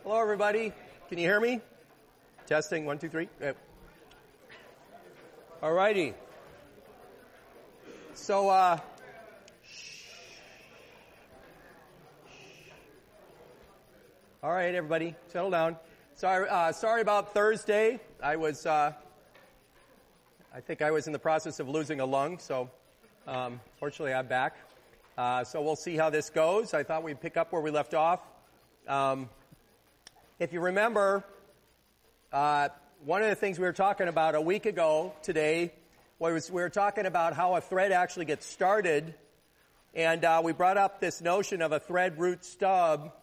Hello, everybody. Can you hear me? Testing, 1, 2, 3. All righty. So, all right, everybody, settle down. Sorry about Thursday. I think I was in the process of losing a lung, so fortunately I'm back. So we'll see how this goes. I thought we'd pick up where we left off. If you remember, one of the things we were talking about a week ago today was we were talking about how a thread actually gets started, and we brought up this notion of a thread root stub.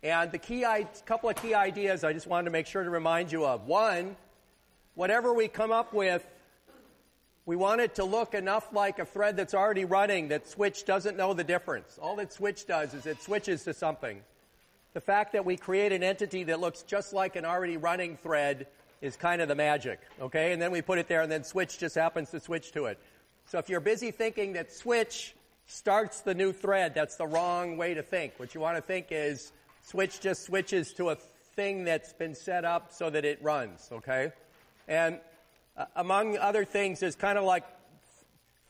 And the couple of key ideas I just wanted to make sure to remind you of. One, whatever we come up with, we want it to look enough like a thread that's already running that switch doesn't know the difference. All that switch does is it switches to something. The fact that we create an entity that looks just like an already running thread is kind of the magic, okay? And then we put it there and then switch just happens to switch to it. So if you're busy thinking that switch starts the new thread, that's the wrong way to think. What you want to think is switch just switches to a thing that's been set up so that it runs, okay? And among other things, there's kind of like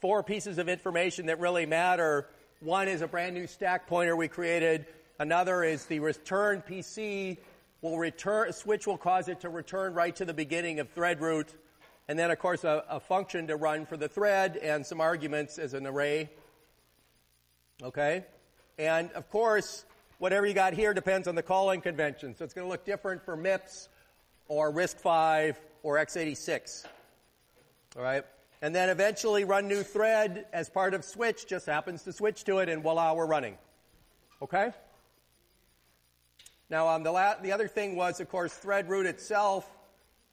4 pieces of information that really matter. One is a brand new stack pointer we created. Another is the return PC will return, switch will cause it to return right to the beginning of thread root. And then, of course, a function to run for the thread and some arguments as an array. Okay? And, of course, whatever you got here depends on the calling convention. So it's going to look different for MIPS or RISC-V or x86. All right? And then eventually run new thread as part of switch, just happens to switch to it, and voila, we're running. Okay? Now, the other thing was, of course, thread root itself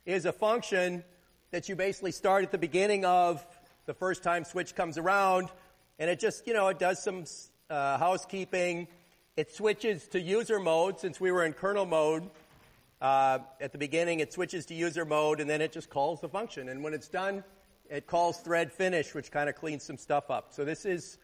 is a function that you basically start at the beginning of the first time switch comes around, and it just, it does some housekeeping. It switches to user mode. Since we were in kernel mode at the beginning, it switches to user mode, and then it just calls the function. And when it's done, it calls thread finish, which kind of cleans some stuff up. So this is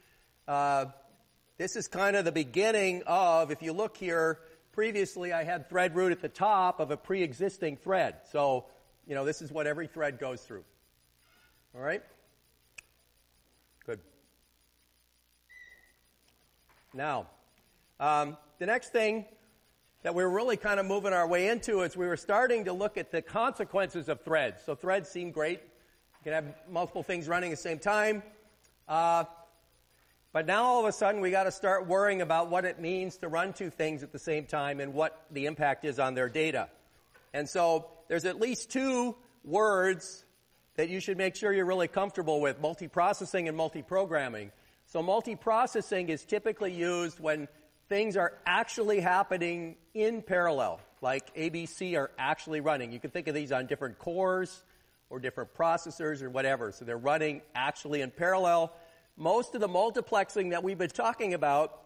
kind of the beginning of, if you look here, previously I had thread root at the top of a pre-existing thread. So, this is what every thread goes through. All right? Good. Now, the next thing that we're really kind of moving our way into is we were starting to look at the consequences of threads. So threads seem great. You can have multiple things running at the same time. But now all of a sudden we got to start worrying about what it means to run 2 things at the same time and what the impact is on their data. And so there's at least 2 words that you should make sure you're really comfortable with: multiprocessing and multiprogramming. So multiprocessing is typically used when things are actually happening in parallel, like ABC are actually running. You can think of these on different cores or different processors or whatever. So they're running actually in parallel. Most of the multiplexing that we've been talking about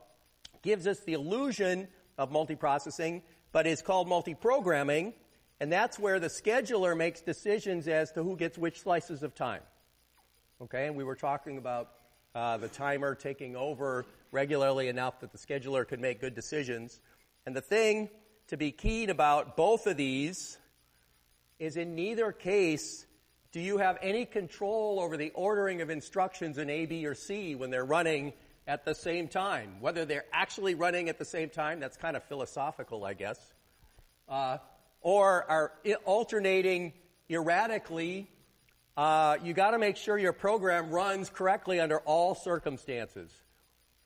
gives us the illusion of multiprocessing, but is called multiprogramming, and that's where the scheduler makes decisions as to who gets which slices of time. Okay, and we were talking about the timer taking over regularly enough that the scheduler could make good decisions. And the thing to be keen about both of these is in neither case do you have any control over the ordering of instructions in A, B, or C when they're running at the same time? Whether they're actually running at the same time, that's kind of philosophical, I guess, or are alternating erratically. You got to make sure your program runs correctly under all circumstances.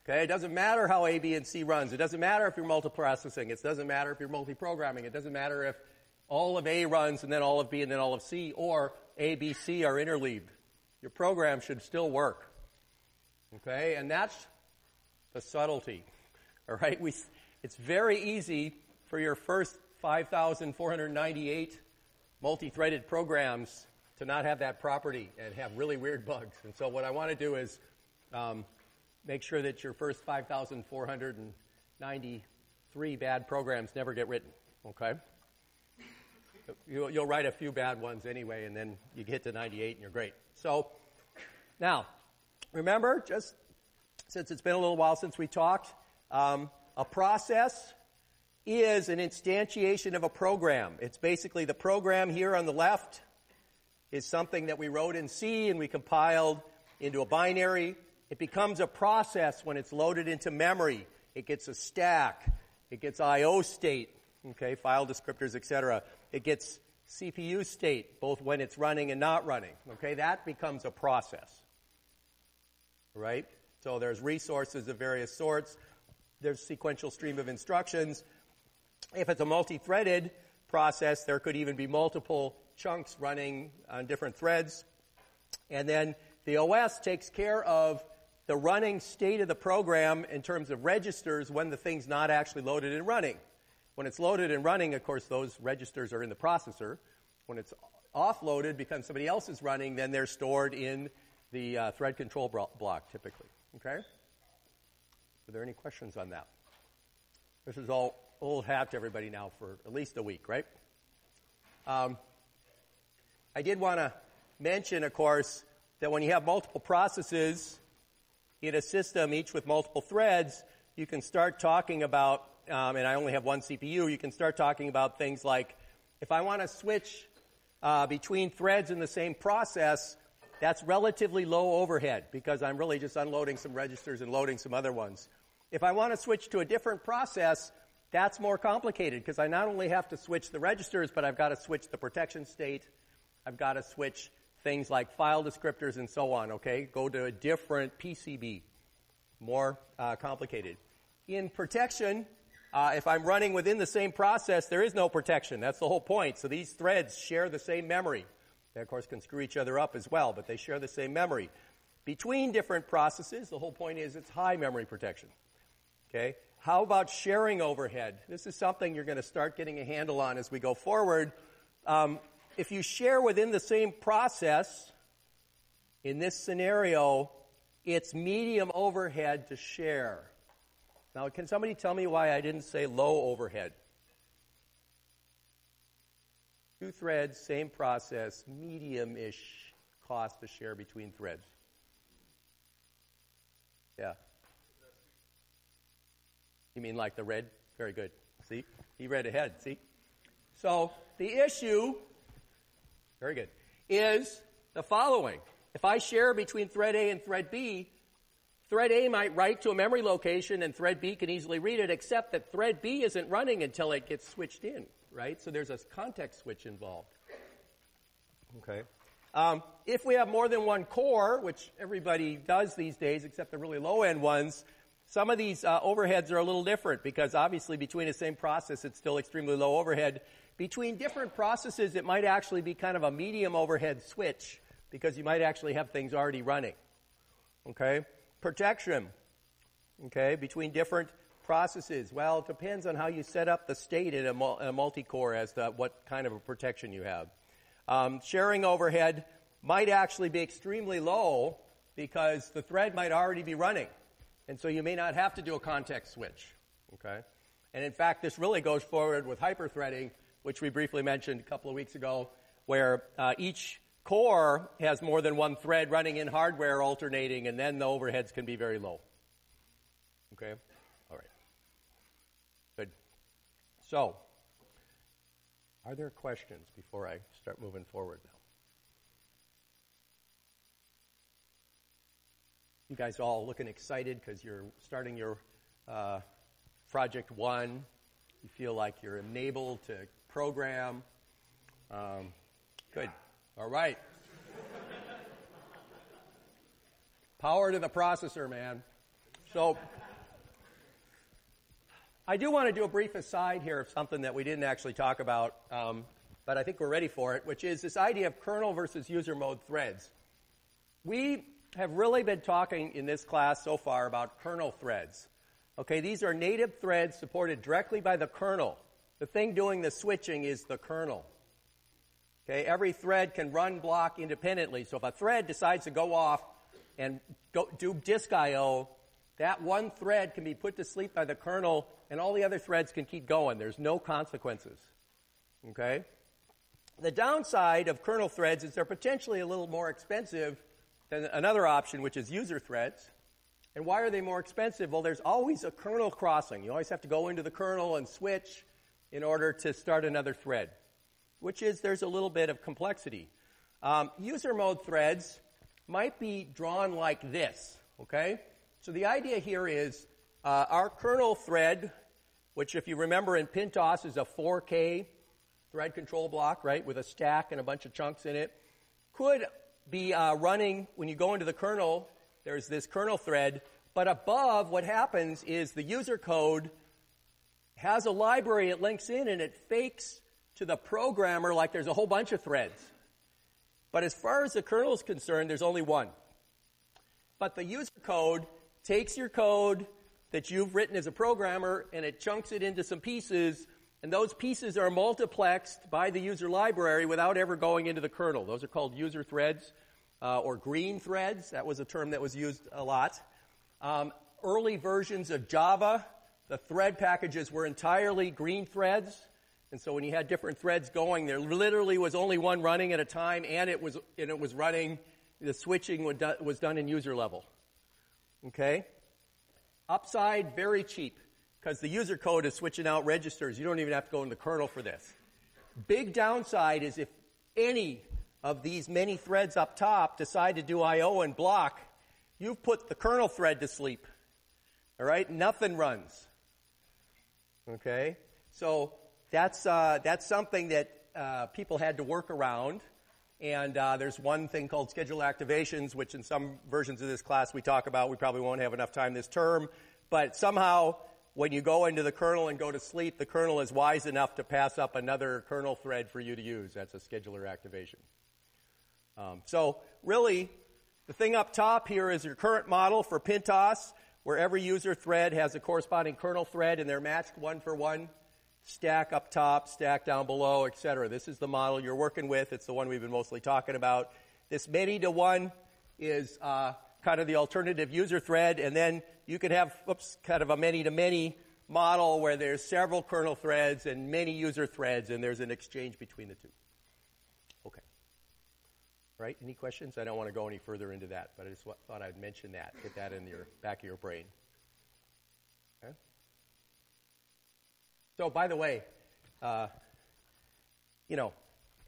Okay? It doesn't matter how A, B, and C runs. It doesn't matter if you're multiprocessing. It doesn't matter if you're multiprogramming. It doesn't matter if all of A runs and then all of B and then all of C, or A, B, C are interleaved. Your program should still work. Okay? And that's the subtlety. All right? It's very easy for your first 5,498 multi-threaded programs to not have that property and have really weird bugs. And so what I want to do is make sure that your first 5,493 bad programs never get written. Okay? You'll write a few bad ones anyway, and then you get to 98 and you're great. So now, remember, just since it's been a little while since we talked, a process is an instantiation of a program. It's basically the program here on the left is something that we wrote in C and we compiled into a binary. It becomes a process when it's loaded into memory. It gets a stack. It gets I/O state, okay, file descriptors, etc. It gets CPU state, both when it's running and not running. Okay, that becomes a process, right? So there's resources of various sorts. There's sequential stream of instructions. If it's a multi-threaded process, there could even be multiple chunks running on different threads. And then the OS takes care of the running state of the program in terms of registers when the thing's not actually loaded and running. When it's loaded and running, of course, those registers are in the processor. When it's offloaded because somebody else is running, then they're stored in the thread control block, typically. Okay? Are there any questions on that? This is all old hat to everybody now for at least a week, right? I did want to mention, of course, that when you have multiple processes in a system, each with multiple threads, you can start talking about, and I only have one CPU, you can start talking about things like, if I want to switch between threads in the same process, that's relatively low overhead because I'm really just unloading some registers and loading some other ones. If I want to switch to a different process, that's more complicated because I not only have to switch the registers, but I've got to switch the protection state. I've got to switch things like file descriptors and so on, okay? Go to a different PCB. More complicated. In protection, if I'm running within the same process, there is no protection. That's the whole point. So these threads share the same memory. They, of course, can screw each other up as well, but they share the same memory. Between different processes, the whole point is it's high memory protection. Okay? How about sharing overhead? This is something you're going to start getting a handle on as we go forward. If you share within the same process, in this scenario, it's medium overhead to share. Now, can somebody tell me why I didn't say low overhead? Two threads, same process, medium-ish cost to share between threads. Yeah. You mean like the red? Very good. See? He read ahead. See? So the issue, very good, is the following. If I share between thread A and thread B, thread A might write to a memory location and thread B can easily read it, except that thread B isn't running until it gets switched in, right? So there's a context switch involved. Okay. If we have more than one core, which everybody does these days except the really low-end ones, some of these overheads are a little different because obviously between the same process it's still extremely low overhead. Between different processes it might actually be kind of a medium overhead switch because you might actually have things already running. Okay? Protection. Okay? Between different processes. Well, it depends on how you set up the state in a multi-core as to what kind of a protection you have. Sharing overhead might actually be extremely low because the thread might already be running. And so you may not have to do a context switch. Okay? And in fact, this really goes forward with hyperthreading, which we briefly mentioned a couple of weeks ago, where each core has more than one thread running in hardware alternating, and then the overheads can be very low. Okay? All right. Good. So, are there questions before I start moving forward now? You guys all looking excited because you're starting your project one. You feel like you're enabled to program. Good. All right. Power to the processor, man. So I do want to do a brief aside here of something that we didn't actually talk about, but I think we're ready for it, which is this idea of kernel versus user mode threads. We have really been talking in this class so far about kernel threads. Okay, these are native threads supported directly by the kernel. The thing doing the switching is the kernel. Okay, every thread can run block independently. So if a thread decides to go off and do disk I/O, that one thread can be put to sleep by the kernel, and all the other threads can keep going. There's no consequences. Okay? The downside of kernel threads is they're potentially a little more expensive than another option, which is user threads. And why are they more expensive? Well, there's always a kernel crossing. You always have to go into the kernel and switch in order to start another thread, which is there's a little bit of complexity. User mode threads might be drawn like this, okay? So the idea here is our kernel thread, which if you remember in PinTOS is a 4K thread control block, right, with a stack and a bunch of chunks in it, could be running when you go into the kernel. There's this kernel thread, but above what happens is the user code has a library it links in and it fakes to the programmer like there's a whole bunch of threads. But as far as the kernel is concerned, there's only one. But the user code takes your code that you've written as a programmer and it chunks it into some pieces, and those pieces are multiplexed by the user library without ever going into the kernel. Those are called user threads or green threads. That was a term that was used a lot. Early versions of Java, the thread packages were entirely green threads. And so when you had different threads going, there literally was only one running at a time, and it was running, the switching was done in user level. Okay? Upside, very cheap, because the user code is switching out registers. You don't even have to go in the kernel for this. Big downside is if any of these many threads up top decide to do I/O and block, you've put the kernel thread to sleep. All right? Nothing runs. Okay? So that's something that people had to work around. And there's one thing called schedule activations, which in some versions of this class we talk about. We probably won't have enough time this term. But somehow, when you go into the kernel and go to sleep, the kernel is wise enough to pass up another kernel thread for you to use. That's a scheduler activation. So really, the thing up top here is your current model for PinTOS, where every user thread has a corresponding kernel thread, and they're matched one for one. Stack up top, stack down below, etc. This is the model you're working with. It's the one we've been mostly talking about. This many to one is kind of the alternative user thread, and then you could have kind of a many to many model where there's several kernel threads and many user threads, and there's an exchange between the two. Okay. Right? Any questions? I don't want to go any further into that, but I just thought I'd mention that. Get that in your back of your brain. Okay? So, by the way,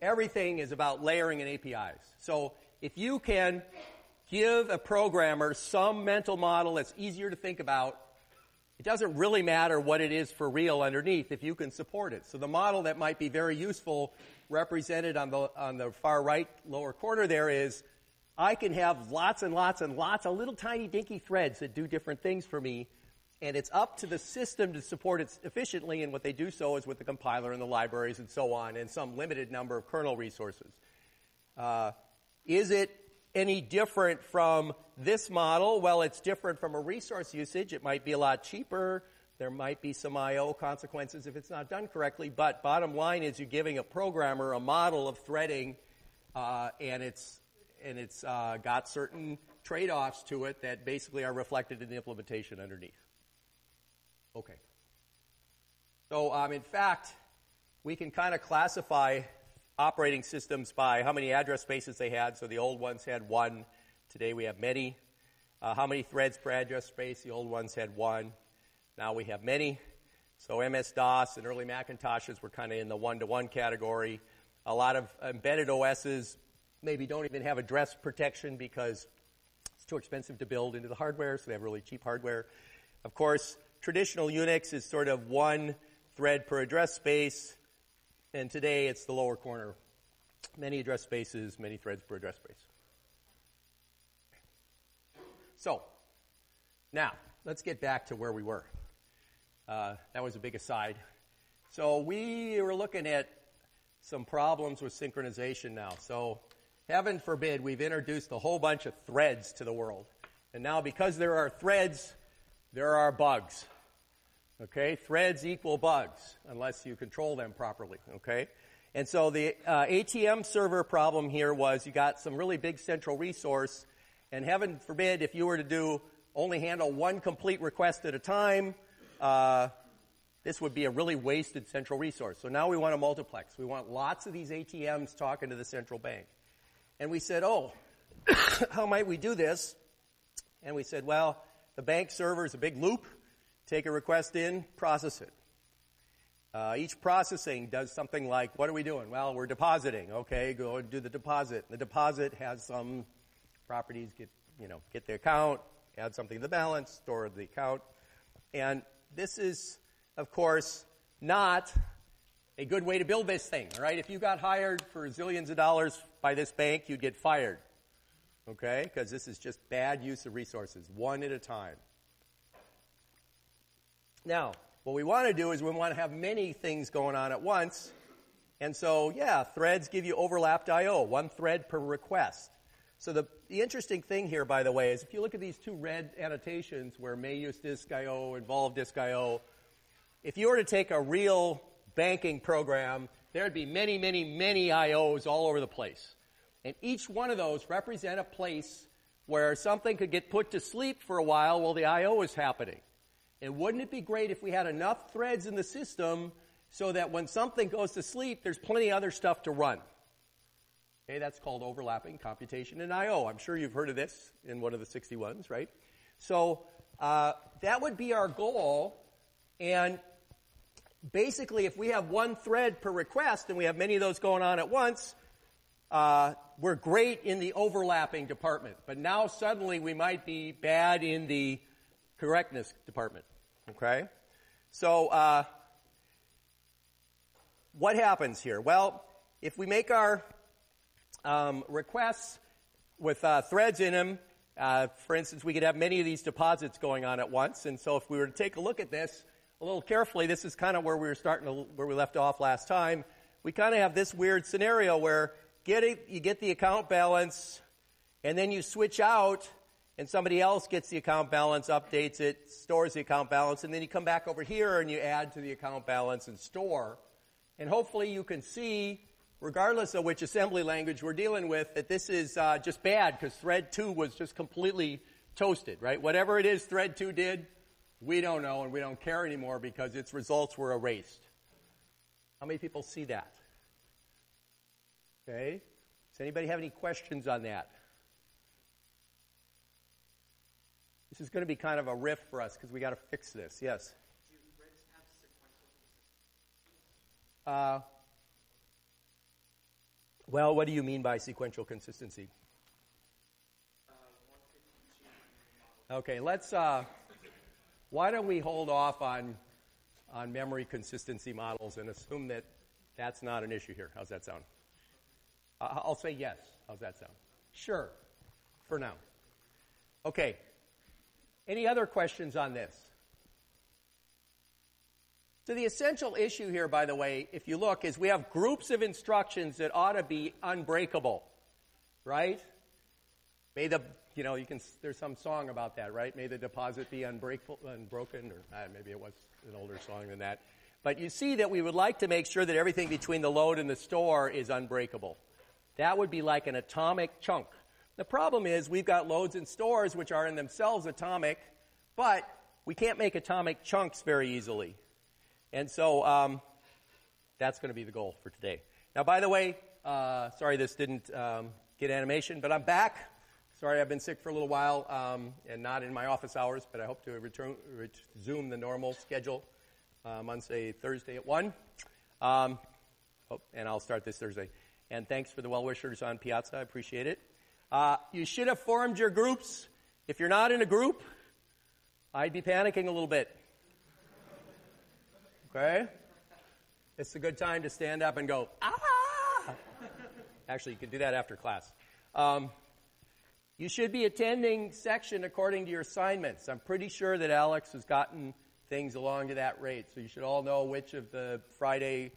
everything is about layering and APIs. So, if you can give a programmer some mental model that's easier to think about, it doesn't really matter what it is for real underneath if you can support it. So, the model that might be very useful, represented on the far right lower corner there, is I can have lots and lots and lots of little tiny dinky threads that do different things for me. And it's up to the system to support it efficiently, and what they do so is with the compiler and the libraries and so on, and some limited number of kernel resources. Is it any different from this model? Well, it's different from a resource usage. It might be a lot cheaper. There might be some I/O consequences if it's not done correctly, but bottom line is you're giving a programmer a model of threading, and it's got certain trade-offs to it that basically are reflected in the implementation underneath. Okay. So, in fact, we can kind of classify operating systems by how many address spaces they had. So the old ones had one. Today we have many. How many threads per address space? The old ones had one. Now we have many. So MS-DOS and early Macintoshes were kind of in the one-to-one category. A lot of embedded OSs maybe don't even have address protection because it's too expensive to build into the hardware, so they have really cheap hardware. Of course, traditional Unix is sort of one thread per address space, and today it's the lower corner. Many address spaces, many threads per address space. So, now, let's get back to where we were. That was a big aside. So we were looking at some problems with synchronization now. So, heaven forbid, we've introduced a whole bunch of threads to the world. And now, because there are threads, there are bugs. Okay? Threads equal bugs, unless you control them properly. Okay? And so the ATM server problem here was you got some really big central resource, and heaven forbid if you were to only handle one complete request at a time, this would be a really wasted central resource. So now we want a multiplex. We want lots of these ATMs talking to the central bank. And we said, how might we do this? And we said, well, the bank server is a big loop. Take a request in, process it. Each processing does something like, what are we doing? Well, we're depositing. Okay, go and do the deposit. The deposit has some properties, get the account, add something to the balance, store the account. And this is, of course, not a good way to build this thing, all right? If you got hired for zillions of dollars by this bank, you'd get fired, okay? Because this is just bad use of resources, one at a time. Now, what we want to do is we want to have many things going on at once. And so, yeah, threads give you overlapped I.O., one thread per request. So the interesting thing here, by the way, is if you look at these two red annotations where may use disk I.O., involve disk I.O., if you were to take a real banking program, there would be many, many, many I.O.s all over the place. And each one of those represent a place where something could get put to sleep for a while the I.O. is happening. And wouldn't it be great if we had enough threads in the system so that when something goes to sleep, there's plenty of other stuff to run? Okay, that's called overlapping computation and I.O. I'm sure you've heard of this in one of the 61s, right? So that would be our goal. And basically, if we have one thread per request and we have many of those going on at once, we're great in the overlapping department. But now suddenly we might be bad in the correctness department. Okay? So what happens here? Well, if we make our requests with threads in them, for instance, we could have many of these deposits going on at once. And so if we were to take a look at this a little carefully, this is kind of where where we left off last time. We kind of have this weird scenario where you get the account balance, and then you switch out, and somebody else gets the account balance, updates it, stores the account balance, and then you come back over here and you add to the account balance and store. And hopefully you can see, regardless of which assembly language we're dealing with, that this is just bad because thread 2 was just completely toasted, right? Whatever it is thread 2 did, we don't know and we don't care anymore because its results were erased. How many people see that? Okay. Does anybody have any questions on that? This is going to be kind of a riff for us because we got to fix this. Yes? Do threads have sequential consistency? Well, what do you mean by sequential consistency? Okay, let's, why don't we hold off on memory consistency models and assume that that's not an issue here. How's that sound? I'll say yes. How's that sound? Sure, for now. Okay. Any other questions on this? So the essential issue here, by the way, if you look, is we have groups of instructions that ought to be unbreakable, right? May the, there's some song about that, right? May the deposit be unbroken, or maybe it was an older song than that. But you see that we would like to make sure that everything between the load and the store is unbreakable. That would be like an atomic chunk. The problem is we've got loads and stores which are in themselves atomic, but we can't make atomic chunks very easily. And so that's going to be the goal for today. Now, by the way, sorry this didn't get animation, but I'm back. Sorry I've been sick for a little while and not in my office hours, but I hope to resume the normal schedule on, say, Thursday at 1. And I'll start this Thursday. And thanks for the well-wishers on Piazza. I appreciate it. You should have formed your groups. If you're not in a group, I'd be panicking a little bit. Okay? It's a good time to stand up and go, ah! Actually, you can do that after class. You should be attending section according to your assignments. I'm pretty sure that Alex has gotten things along to that rate. So you should all know which of the Friday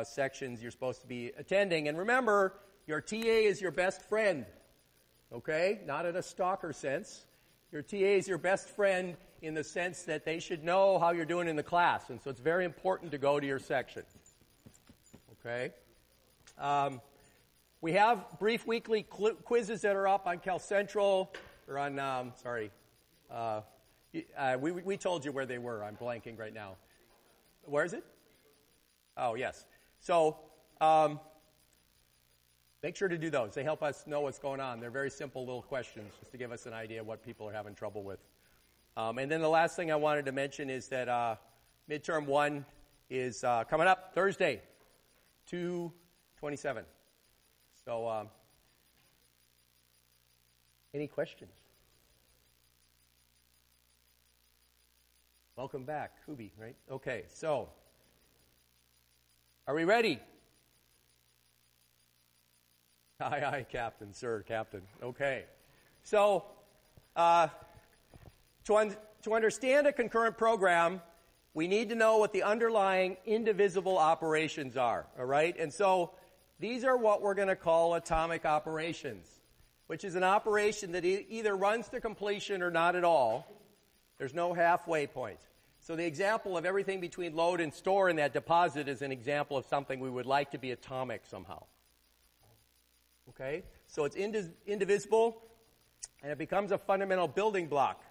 sections you're supposed to be attending. And remember, your TA is your best friend. Okay? Not in a stalker sense. Your TA is your best friend in the sense that they should know how you're doing in the class. And so it's very important to go to your section. Okay? We have brief weekly quizzes that are up on CalCentral, or on, we told you where they were. I'm blanking right now. Where is it? Oh, yes. So, make sure to do those. They help us know what's going on. They're very simple little questions just to give us an idea of what people are having trouble with. And then the last thing I wanted to mention is that midterm 1 is coming up Thursday, 2/27. So, any questions? Welcome back, Kubi, right? Okay, so, are we ready? Aye, aye, Captain, sir, Captain. Okay. So, to understand a concurrent program, we need to know what the underlying indivisible operations are, all right? And so, these are what we're going to call atomic operations, which is an operation that either runs to completion or not at all. There's no halfway point. So the example of everything between load and store in that deposit is an example of something we would like to be atomic somehow. Okay? So it's indivisible, and it becomes a fundamental building block.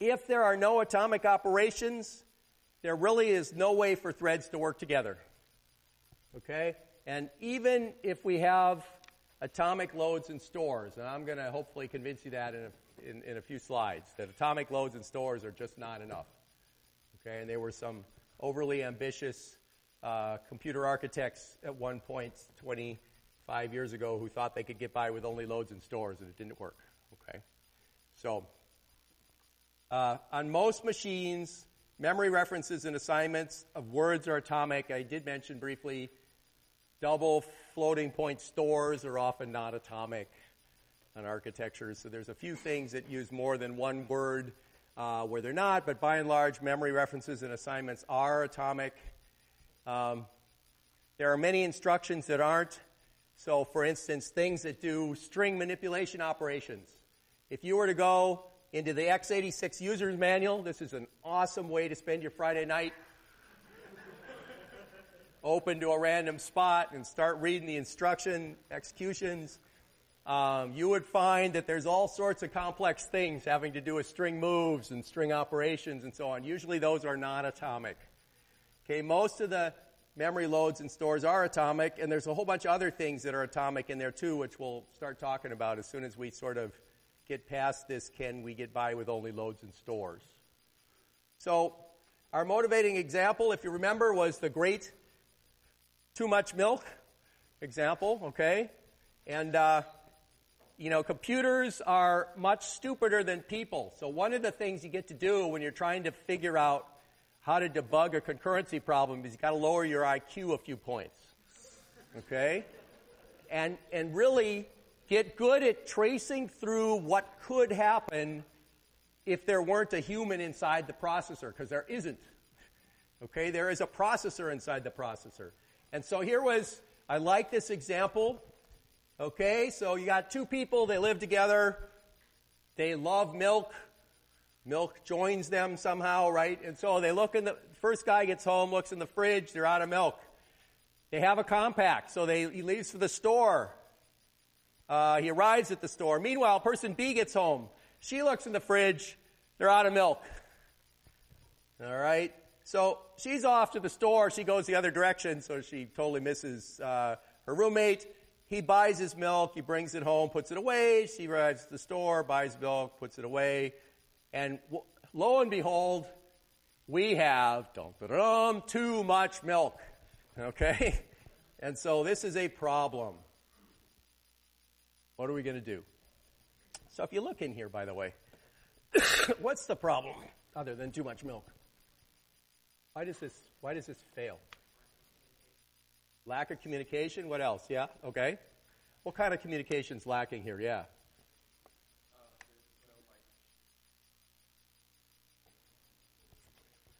If there are no atomic operations, there really is no way for threads to work together. Okay? And even if we have atomic loads and stores, and I'm going to hopefully convince you that in a few slides, that atomic loads and stores are just not enough. Okay? And there were some overly ambitious computer architects at one point 25 years ago who thought they could get by with only loads and stores, and it didn't work. Okay? So, on most machines, memory references and assignments of words are atomic. I did mention briefly double floating point stores are often not atomic on architectures. So there's a few things that use more than one word where they're not, but by and large, memory references and assignments are atomic. There are many instructions that aren't. So, for instance, things that do string manipulation operations. If you were to go into the x86 user's manual, this is an awesome way to spend your Friday night. Open to a random spot and start reading the instruction executions. You would find that there's all sorts of complex things having to do with string moves and string operations and so on. Usually those are not atomic. Okay, most of the memory loads and stores are atomic, and there's a whole bunch of other things that are atomic in there too, which we'll start talking about as soon as we sort of get past this, can we get by with only loads and stores? So our motivating example, if you remember, was the great too much milk example, okay? And, computers are much stupider than people. So one of the things you get to do when you're trying to figure out how to debug a concurrency problem is you've got to lower your IQ a few points, okay? And really get good at tracing through what could happen if there weren't a human inside the processor, because there isn't. Okay, there is a processor inside the processor. And so I like this example. Okay, so you got two people, they live together, they love milk. Milk joins them somehow, right? And so first guy gets home, looks in the fridge, they're out of milk. They have a compact, so he leaves for the store. He arrives at the store. Meanwhile, person B gets home. She looks in the fridge. They're out of milk. All right? So she's off to the store. She goes the other direction, so she totally misses her roommate. He buys his milk. He brings it home, puts it away. She arrives at the store, buys milk, puts it away. And lo and behold, we have too much milk. Okay? And so this is a problem. What are we going to do? So if you look in here, by the way, what's the problem other than too much milk? Why does this fail? Lack of communication? What else? Yeah? Okay. What kind of communication's lacking here? Yeah.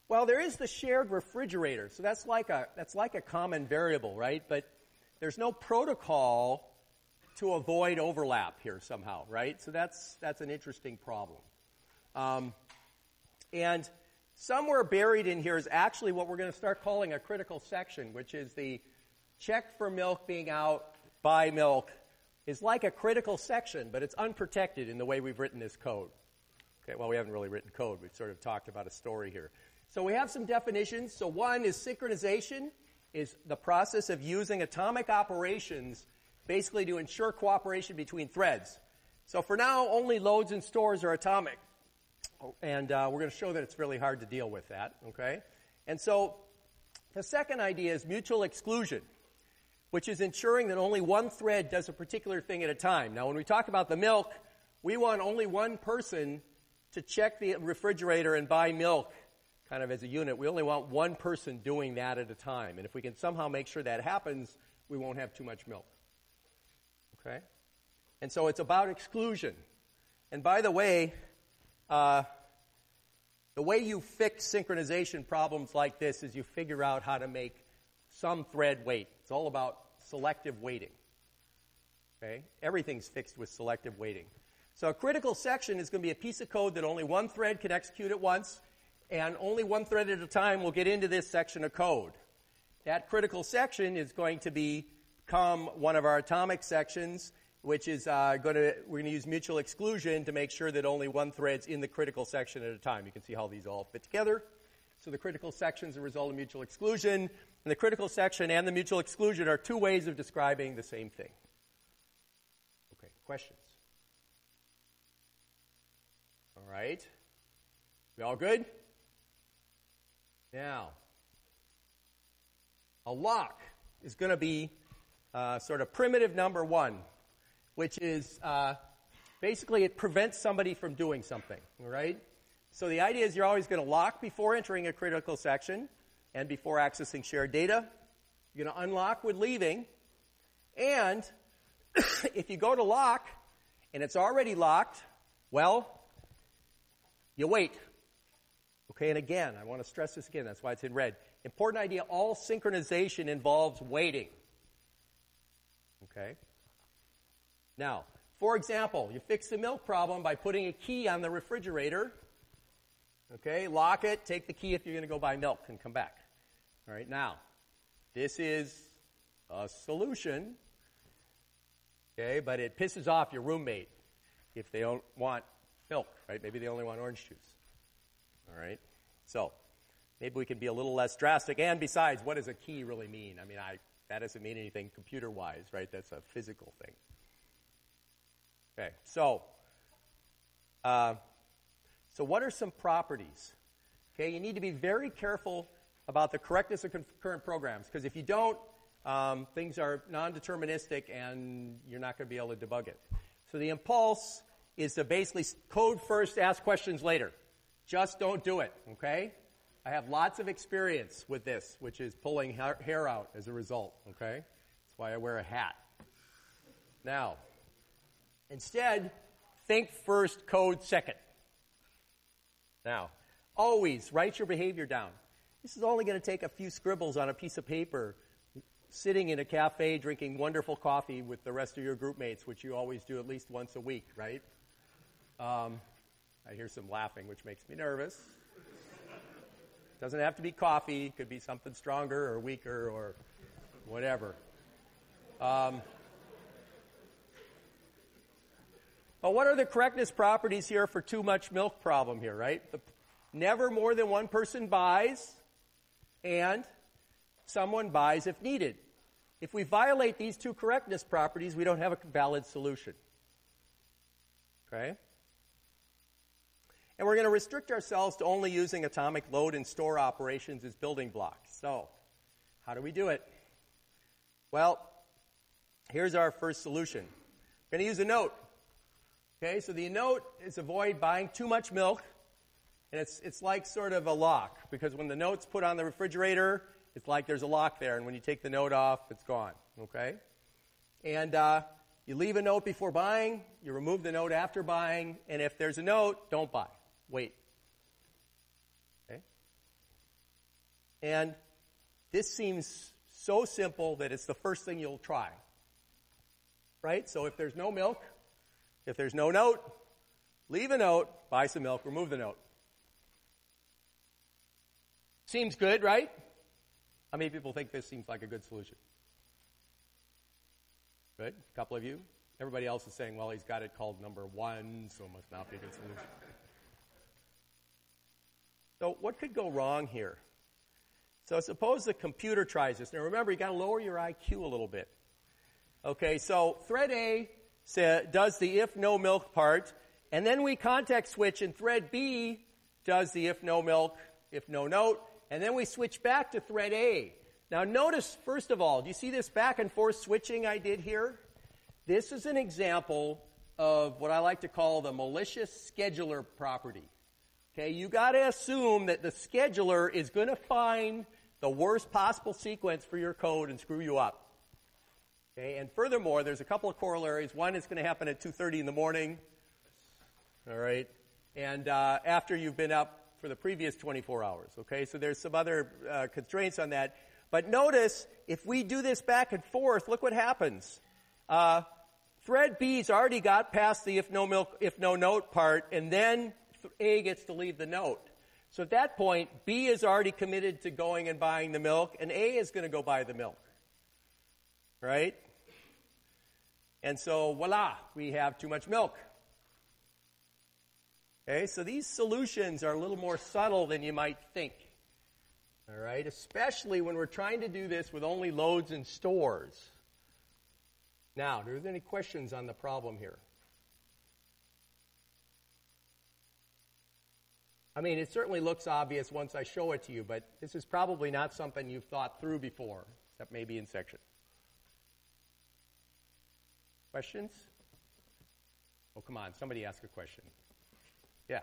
Well, there is the shared refrigerator. So that's like a common variable, right? But there's no protocol to avoid overlap here somehow, right? So that's an interesting problem. And somewhere buried in here is actually what we're going to start calling a critical section, which is the check for milk being out, buy milk, is like a critical section, but it's unprotected in the way we've written this code. Okay, well, we haven't really written code. We've sort of talked about a story here. So we have some definitions. So one is synchronization, is the process of using atomic operations basically to ensure cooperation between threads. So for now, only loads and stores are atomic. And we're going to show that it's really hard to deal with that, okay? And so the second idea is mutual exclusion, which is ensuring that only one thread does a particular thing at a time. Now, when we talk about the milk, we want only one person to check the refrigerator and buy milk kind of as a unit. We only want one person doing that at a time. And if we can somehow make sure that happens, we won't have too much milk. Okay? And so it's about exclusion. And by the way you fix synchronization problems like this is you figure out how to make some thread wait. It's all about selective weighting. Okay? Everything's fixed with selective weighting. So a critical section is going to be a piece of code that only one thread can execute at once, and only one thread at a time will get into this section of code. That critical section is going to become one of our atomic sections, which is we're going to use mutual exclusion to make sure that only one thread's in the critical section at a time. You can see how these all fit together. So the critical section is a result of mutual exclusion, and the critical section and the mutual exclusion are two ways of describing the same thing. Okay, questions? All right. We all good? Now, a lock is going to be sort of primitive number one, which is basically it prevents somebody from doing something, all right? So the idea is you're always going to lock before entering a critical section and before accessing shared data. You're going to unlock with leaving. And if you go to lock and it's already locked, well, you wait. Okay, and again, I want to stress this again. That's why it's in red. Important idea, all synchronization involves waiting. Okay? Now, for example, you fix the milk problem by putting a key on the refrigerator. Okay, lock it, take the key if you're going to go buy milk and come back. All right, now, this is a solution, okay, but it pisses off your roommate if they don't want milk, right? Maybe they only want orange juice. All right, so maybe we can be a little less drastic. And besides, what does a key really mean? I mean, that doesn't mean anything computer-wise, right? That's a physical thing. Okay, so what are some properties? Okay, you need to be very careful about the correctness of current programs, because if you don't, things are non-deterministic and you're not going to be able to debug it. So the impulse is to basically code first, ask questions later. Just don't do it, okay? I have lots of experience with this, which is pulling hair out as a result, okay? That's why I wear a hat. Now, instead, think first, code second. Now, always write your behavior down. This is only going to take a few scribbles on a piece of paper, sitting in a cafe drinking wonderful coffee with the rest of your group mates, which you always do at least once a week, right? I hear some laughing, which makes me nervous. Doesn't have to be coffee. It could be something stronger or weaker or whatever. But what are the correctness properties here for too much milk problem here, right? Never more than one person buys, and someone buys if needed. If we violate these two correctness properties, we don't have a valid solution. Okay? And we're going to restrict ourselves to only using atomic load and store operations as building blocks. So, how do we do it? Well, here's our first solution. We're going to use a note. Okay, so the note is avoid buying too much milk, and it's like sort of a lock, because when the note's put on the refrigerator, it's like there's a lock there, and when you take the note off, it's gone. Okay? And you leave a note before buying, you remove the note after buying, and if there's a note, don't buy. Wait. Okay? And this seems so simple that it's the first thing you'll try. Right? So if there's no milk, if there's no note, leave a note, buy some milk, remove the note. Seems good, right? How many people think this seems like a good solution? Good? A couple of you? Everybody else is saying, well, he's got it called number one, so it must not be a good solution. So what could go wrong here? So suppose the computer tries this. Now remember, you got to lower your IQ a little bit. Okay, so thread A does the if no milk part, And then we context switch, and thread B does the if no milk, if no note, and then we switch back to thread A. Now notice, first of all, do you see this back and forth switching I did here? This is an example of what I like to call the malicious scheduler property. Okay, you got to assume that the scheduler is going to find the worst possible sequence for your code and screw you up. Okay, and furthermore, there's a couple of corollaries. One is going to happen at 2:30 in the morning. All right, and after you've been up for the previous 24 hours. Okay, so there's some other constraints on that. But notice, if we do this back and forth, look what happens. Thread B's already got past the if no milk, if no note part, and then A gets to leave the note. So at that point, B is already committed to going and buying the milk, and A is going to go buy the milk. Right? And so, voila, we have too much milk. Okay, so these solutions are a little more subtle than you might think. All right, especially when we're trying to do this with only loads and stores. Now, do there any questions on the problem here? I mean, it certainly looks obvious once I show it to you, but this is probably not something you've thought through before, except maybe in section. Questions? Oh, come on, somebody ask a question. Yeah.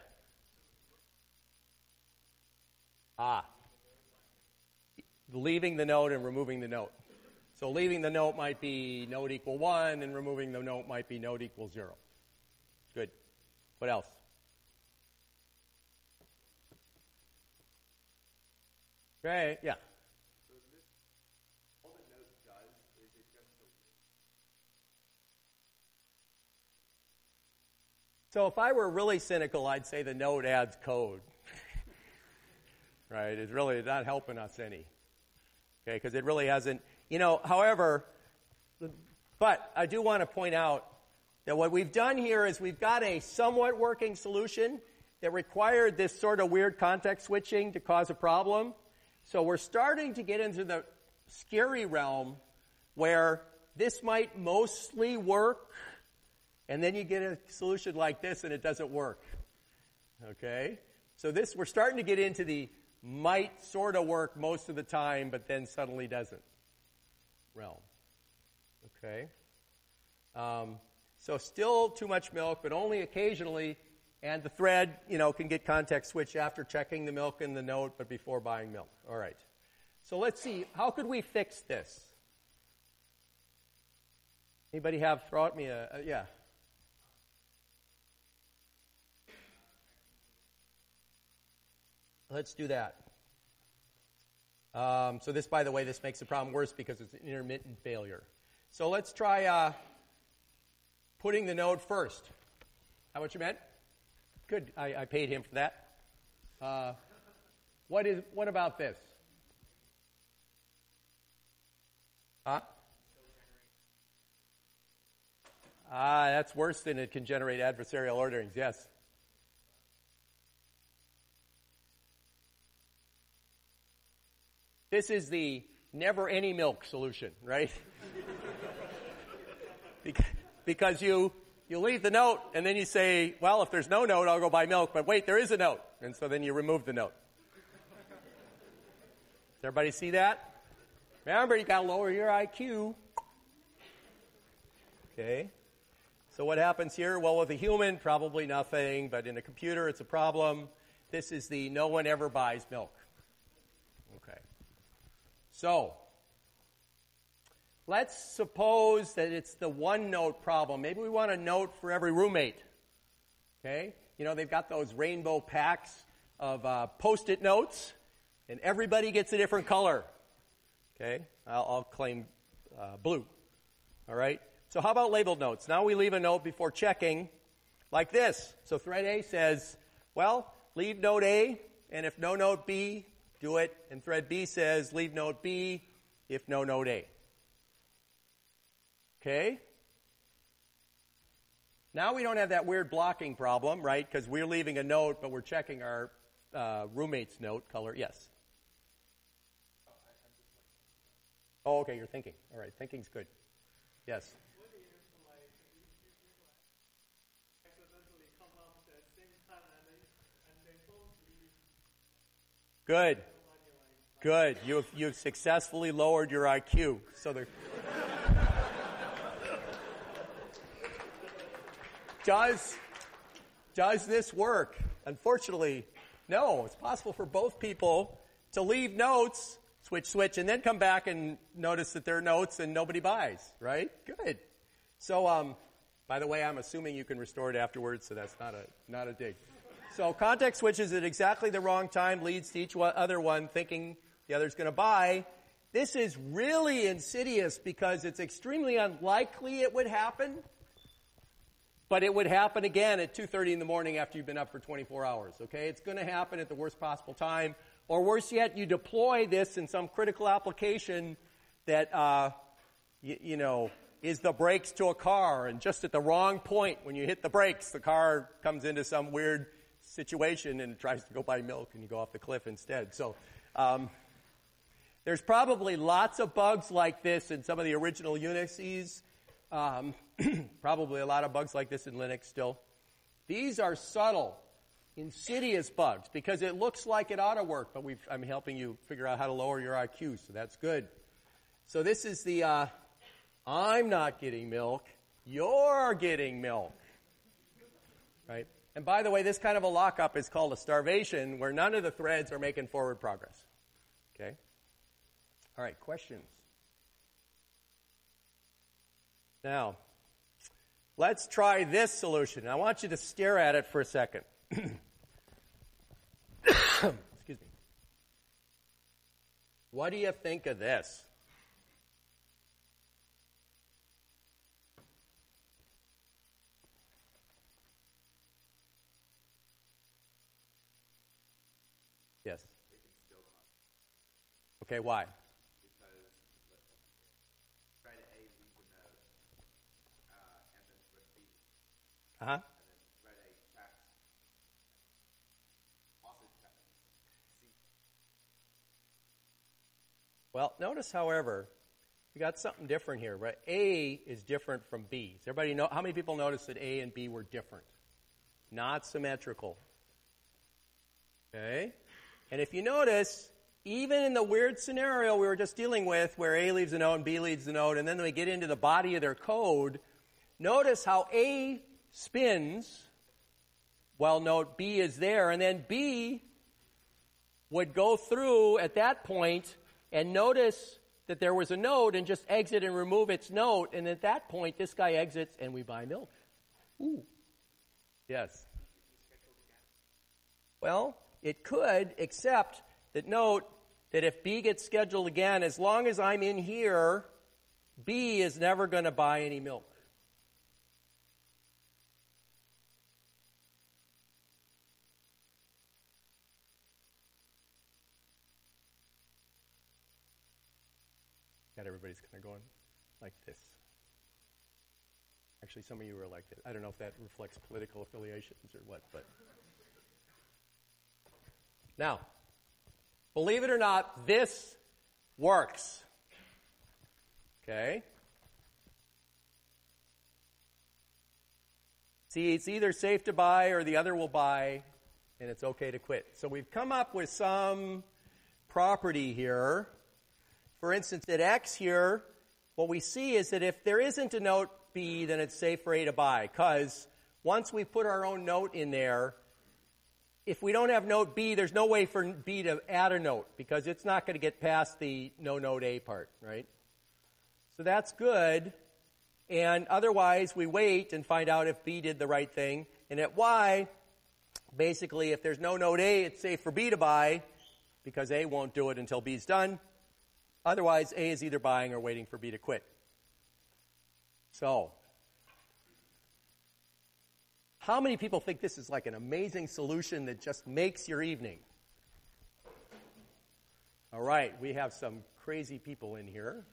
Leaving the note and removing the note. So leaving the note might be note equal 1, and removing the note might be note equal 0. Good. What else? Okay, yeah. So this, all the note does is it just So if I were really cynical, I'd say the note adds code. Right? It's really not helping us any. Okay, because it really hasn't, however, but I do want to point out that what we've done here is we've got a somewhat working solution that required this sort of weird context switching to cause a problem. So we're starting to get into the scary realm where this might mostly work, and then you get a solution like this and it doesn't work. Okay? So we're starting to get into the might sort of work most of the time, but then suddenly doesn't realm. Okay? So still too much milk, but only occasionally, and the thread, can get context switched after checking the milk in the note, but before buying milk. All right. So let's see, how could we fix this? Anybody throw at me yeah. Let's do that. So this, by the way, this makes the problem worse because it's an intermittent failure. So let's try putting the node first. How much you meant? Good. I paid him for that. What about this? Huh? That's worse than it can generate adversarial orderings, yes. This is the never any milk solution, right? Because you leave the note, and then you say, well, if there's no note, I'll go buy milk. But wait, there is a note. And so then you remove the note. Does everybody see that? Remember, you got to lower your IQ. Okay. So what happens here? Well, with a human, probably nothing. But in a computer, it's a problem. This is the no one ever buys milk. Okay. So let's suppose that it's the one note problem. Maybe we want a note for every roommate. Okay? They've got those rainbow packs of Post-it notes, and everybody gets a different color. Okay? I'll claim blue. All right? So how about labeled notes? Now we leave a note before checking like this. So thread A says, well, leave note A, and if no note B, do it. And thread B says, leave note B, if no note A. Okay? Now we don't have that weird blocking problem, right? Because we're leaving a note, but we're checking our roommate's note color. Yes? Oh, okay, you're thinking. All right, thinking's good. Yes? What if, accidentally come Good. Good. You've successfully lowered your IQ. So does this work? Unfortunately, no. It's possible for both people to leave notes, switch, and then come back and notice that there are notes and nobody buys, right? Good. So, by the way, I'm assuming you can restore it afterwards, so that's not a dig. So context switches at exactly the wrong time leads to each other one thinking the other's going to buy. This is really insidious because it's extremely unlikely it would happen, but it would happen again at 2:30 in the morning after you've been up for 24 hours, okay? It's going to happen at the worst possible time. Or worse yet, you deploy this in some critical application that, is the brakes to a car, and just at the wrong point when you hit the brakes, the car comes into some weird situation and it tries to go buy milk and you go off the cliff instead. So there's probably lots of bugs like this in some of the original Unixes. Probably a lot of bugs like this in Linux still. These are subtle, insidious bugs because it looks like it ought to work, but I'm helping you figure out how to lower your IQ, so that's good. So this is the I'm not getting milk, you're getting milk, right? And by the way, this kind of a lockup is called a starvation, where none of the threads are making forward progress. Okay? All right, questions? Now, let's try this solution. I want you to stare at it for a second. Excuse me. What do you think of this? Yes. It can still come. Okay, why? Because try to A, leave the node, and then switch B. Uh-huh. And then thread A, check. Also check C. Well, notice, however, we got something different here, right? A is different from B. Does everybody know? How many people noticed that A and B were different? Not symmetrical. Okay? And if you notice, even in the weird scenario we were just dealing with, where A leaves a node and B leaves the node, and then we get into the body of their code, notice how A spins while node B is there, and then B would go through at that point and notice that there was a node and just exit and remove its node, and at that point this guy exits and we buy milk. Ooh. Yes. Well, it could, except that note that if B gets scheduled again, as long as I'm in here, B is never going to buy any milk. Got everybody's kind of going like this. Actually, some of you were elected. I don't know if that reflects political affiliations or what, but... Now, believe it or not, this works. Okay? See, it's either safe to buy or the other will buy, and it's okay to quit. So we've come up with some property here. For instance, at X here, what we see is that if there isn't a note B, then it's safe for A to buy, because once we put our own note in there, if we don't have note B, there's no way for B to add a note, because it's not going to get past the no note A part, right? So that's good. And otherwise, we wait and find out if B did the right thing. And at Y, basically, if there's no note A, it's safe for B to buy, because A won't do it until B's done. Otherwise, A is either buying or waiting for B to quit. So, how many people think this is like an amazing solution that just makes your evening? All right, we have some crazy people in here.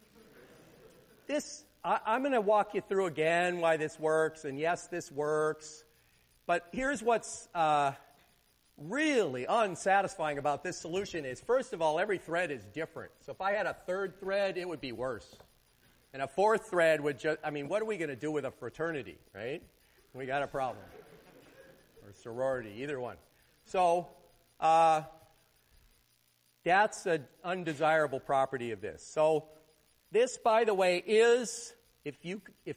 I'm going to walk you through again why this works, and yes, this works. But here's what's really unsatisfying about this solution is, first of all, every thread is different. So if I had a third thread, it would be worse. And a fourth thread would just, what are we going to do with a fraternity, right? We got a problem. Or sorority, either one. So, That's an undesirable property of this. So this, by the way, is, if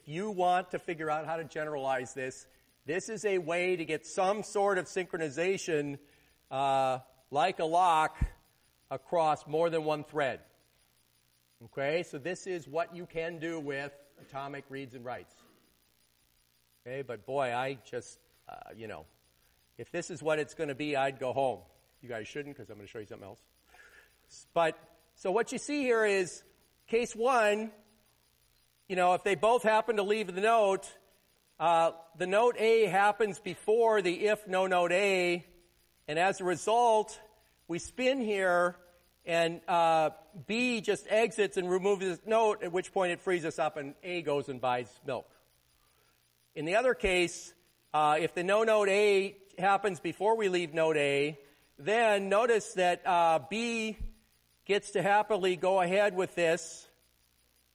you want to figure out how to generalize this, this is a way to get some sort of synchronization like a lock across more than one thread. Okay, so this is what you can do with atomic reads and writes. Okay, but boy, I just, if this is what it's going to be, I'd go home. You guys shouldn't, because I'm going to show you something else. But, so what you see here is, case one, if they both happen to leave the note A happens before the if no note A, and as a result, we spin here, and B just exits and removes this note, at which point it frees us up and A goes and buys milk. In the other case, if the no note A happens before we leave note A, then notice that B gets to happily go ahead with this,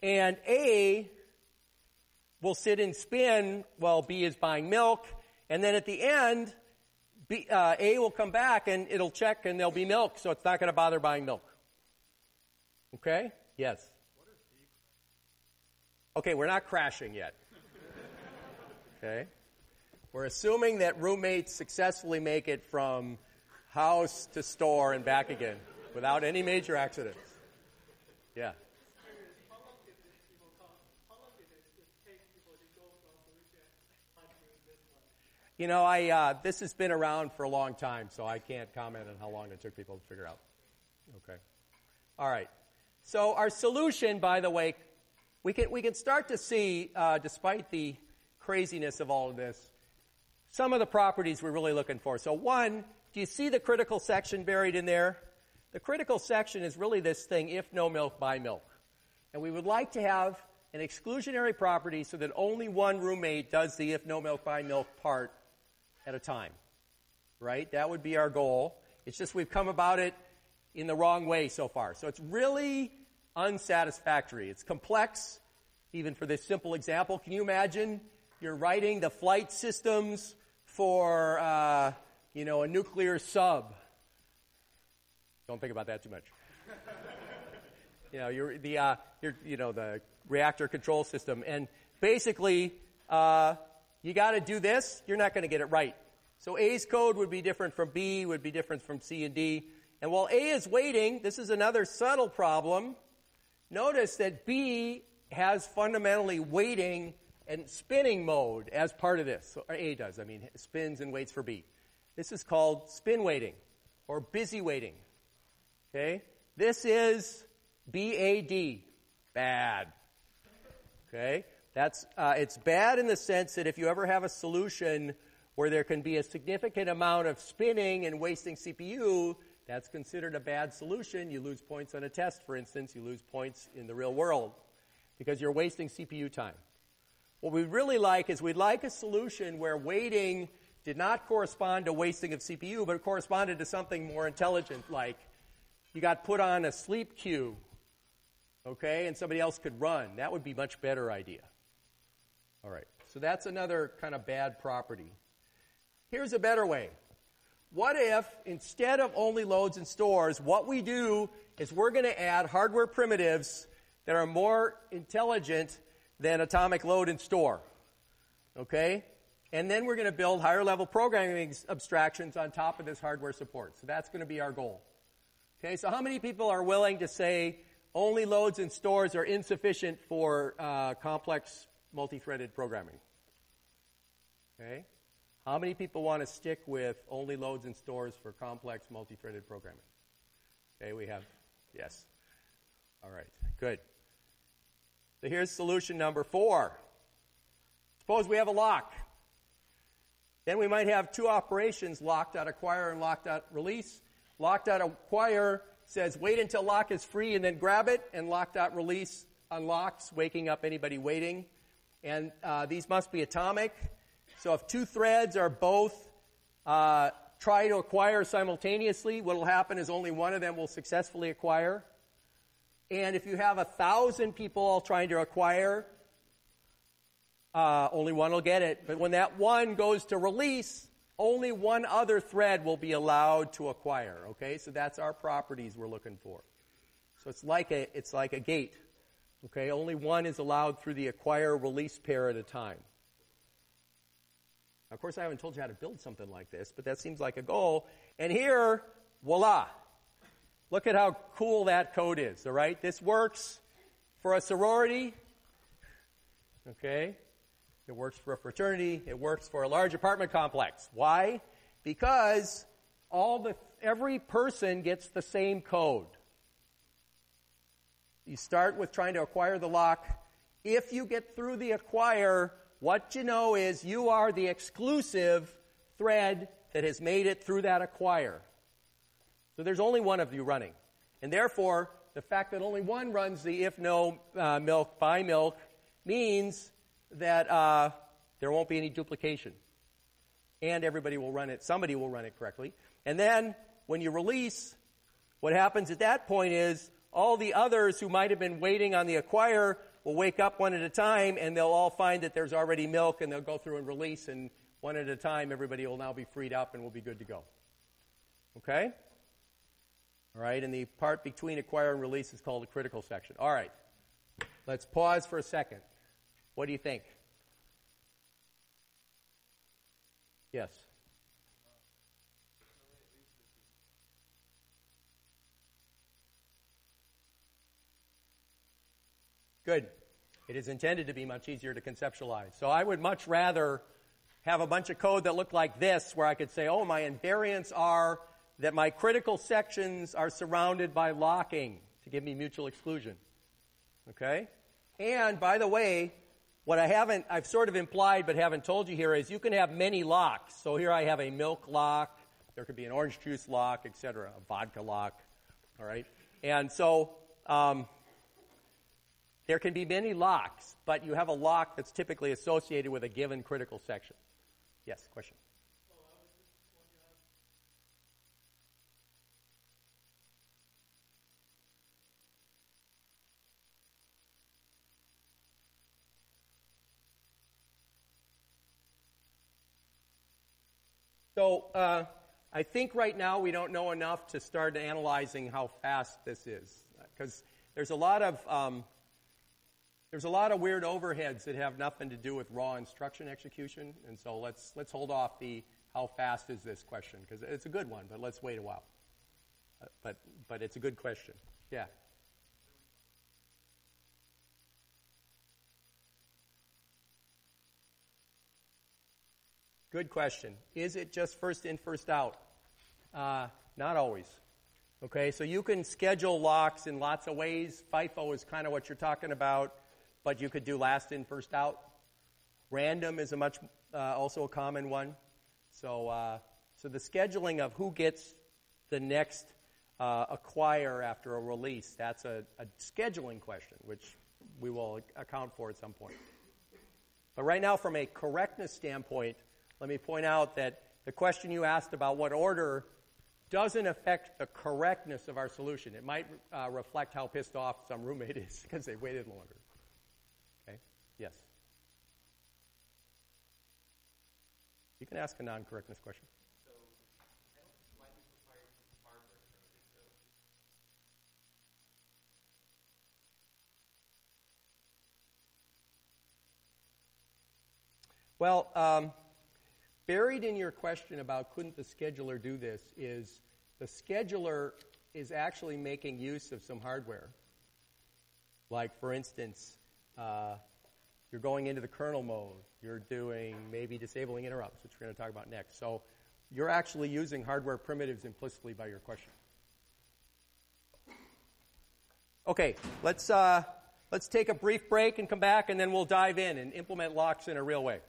and A will sit and spin while B is buying milk, and then at the end, A will come back and it'll check and there'll be milk, so it's not going to bother buying milk. Okay? Yes? Okay, we're not crashing yet. Okay? We're assuming that roommates successfully make it from house to store and back again without any major accidents. Yeah. This has been around for a long time, so I can't comment on how long it took people to figure out. Okay. All right. So our solution, by the way, we can start to see, despite the craziness of all of this, some of the properties we're really looking for. So one, do you see the critical section buried in there? The critical section is really this thing, if no milk, buy milk. And we would like to have an exclusionary property so that only one roommate does the if no milk, buy milk part at a time. Right? That would be our goal. It's just we've come about it in the wrong way so far. So it's really unsatisfactory. It's complex, even for this simple example. Can you imagine you're writing the flight systems for, a nuclear sub? Don't think about that too much. The reactor control system. And basically, you got to do this. You're not going to get it right. So A's code would be different from B, would be different from C and D. And while A is waiting, this is another subtle problem. Notice that B has fundamentally waiting and spinning mode as part of this. Or A does. It spins and waits for B. This is called spin waiting or busy waiting. Okay? This is BAD. Bad. Okay? It's bad in the sense that if you ever have a solution where there can be a significant amount of spinning and wasting CPU, that's considered a bad solution. You lose points on a test, for instance. You lose points in the real world because you're wasting CPU time. What we'd really like is we'd like a solution where waiting did not correspond to wasting of CPU, but it corresponded to something more intelligent, like you got put on a sleep queue, okay, and somebody else could run. That would be a much better idea. All right, so that's another kind of bad property. Here's a better way. What if, instead of only loads and stores, what we do is we're going to add hardware primitives that are more intelligent than atomic load and store, okay? And then we're going to build higher-level programming abstractions on top of this hardware support. So that's going to be our goal. Okay, so how many people are willing to say only loads and stores are insufficient for complex multi-threaded programming? Okay. How many people want to stick with only loads and stores for complex multi-threaded programming? Okay, we have, yes. All right, good. So here's solution number 4. Suppose we have a lock. Then we might have two operations, lock.acquire and lock.release. Lock.acquire says wait until lock is free and then grab it, and lock.release unlocks, waking up anybody waiting. And these must be atomic. So if two threads are both try to acquire simultaneously, what will happen is only one of them will successfully acquire. And if you have 1,000 people all trying to acquire, only one will get it. But when that one goes to release, only one other thread will be allowed to acquire. Okay, so that's our properties we're looking for. So it's like a gate. Okay, only one is allowed through the acquire-release pair at a time. Of course, I haven't told you how to build something like this, but that seems like a goal. And here, voila. Look at how cool that code is, all right? This works for a sorority. Okay? It works for a fraternity. It works for a large apartment complex. Why? Because every person gets the same code. You start with trying to acquire the lock. If you get through the acquire, what you know is you are the exclusive thread that has made it through that acquire. So there's only one of you running. And therefore, the fact that only one runs the if no milk, buy milk, means that there won't be any duplication. And everybody will run it, somebody will run it correctly. And then, when you release, what happens at that point is all the others who might have been waiting on the acquire will wake up one at a time, and they'll all find that there's already milk, and they'll go through and release, and one at a time, everybody will now be freed up and will be good to go. Okay? All right, and the part between acquire and release is called a critical section. All right, let's pause for a second. What do you think? Yes? Good. It is intended to be much easier to conceptualize. So I would much rather have a bunch of code that looked like this, where I could say, oh, my invariants are that my critical sections are surrounded by locking to give me mutual exclusion. Okay? And, by the way, what I've sort of implied but haven't told you here is you can have many locks. So here I have a milk lock, there could be an orange juice lock, etc., a vodka lock. All right? And so there can be many locks, but you have a lock that's typically associated with a given critical section. Yes, question? So I think right now we don't know enough to start analyzing how fast this is, because there's a lot of weird overheads that have nothing to do with raw instruction execution, and so let's hold off the how fast is this question, because it's a good one, but let's wait a while. But it's a good question. Yeah. Good question. Is it just first in, first out? Not always. Okay, so you can schedule locks in lots of ways. FIFO is kind of what you're talking about, but you could do last in, first out. Random is also a common one. So the scheduling of who gets the next acquire after a release, that's a scheduling question, which we will account for at some point. But right now, from a correctness standpoint, let me point out that the question you asked about what order doesn't affect the correctness of our solution. It might reflect how pissed off some roommate is because they waited longer. Okay? Yes? You can ask a non-correctness question. So, I don't think light is required from hardware primitive, though. Well, buried in your question about couldn't the scheduler do this is the scheduler is actually making use of some hardware. Like, for instance, you're going into the kernel mode. You're doing maybe disabling interrupts, which we're going to talk about next. So you're actually using hardware primitives implicitly by your question. Okay, let's take a brief break and come back, and then we'll dive in and implement locks in a real way.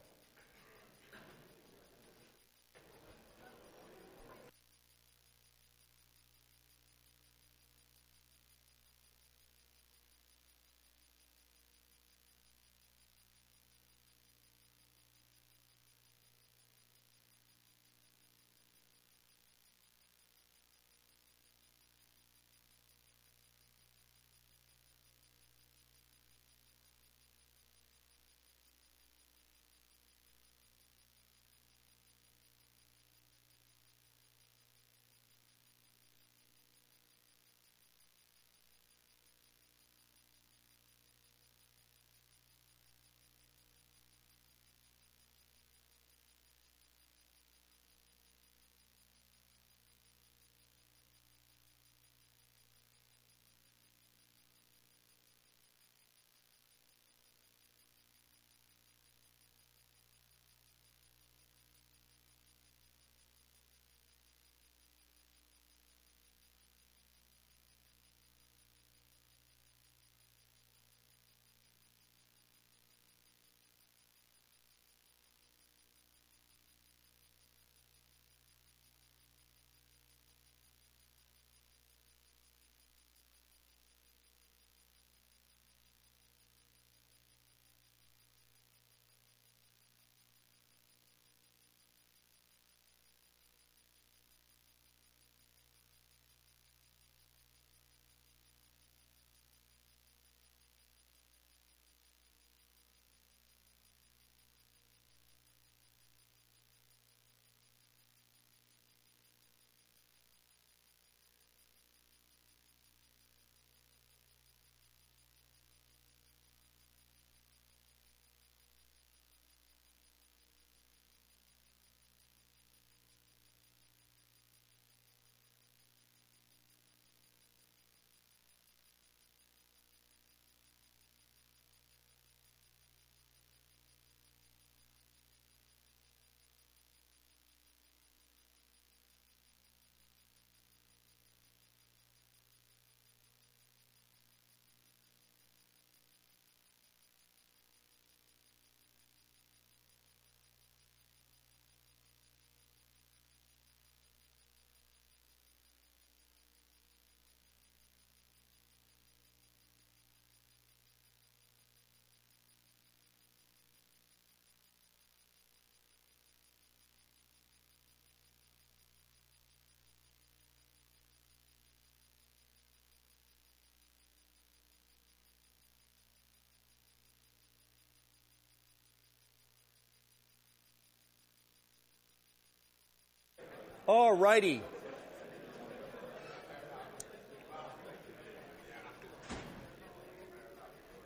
All righty.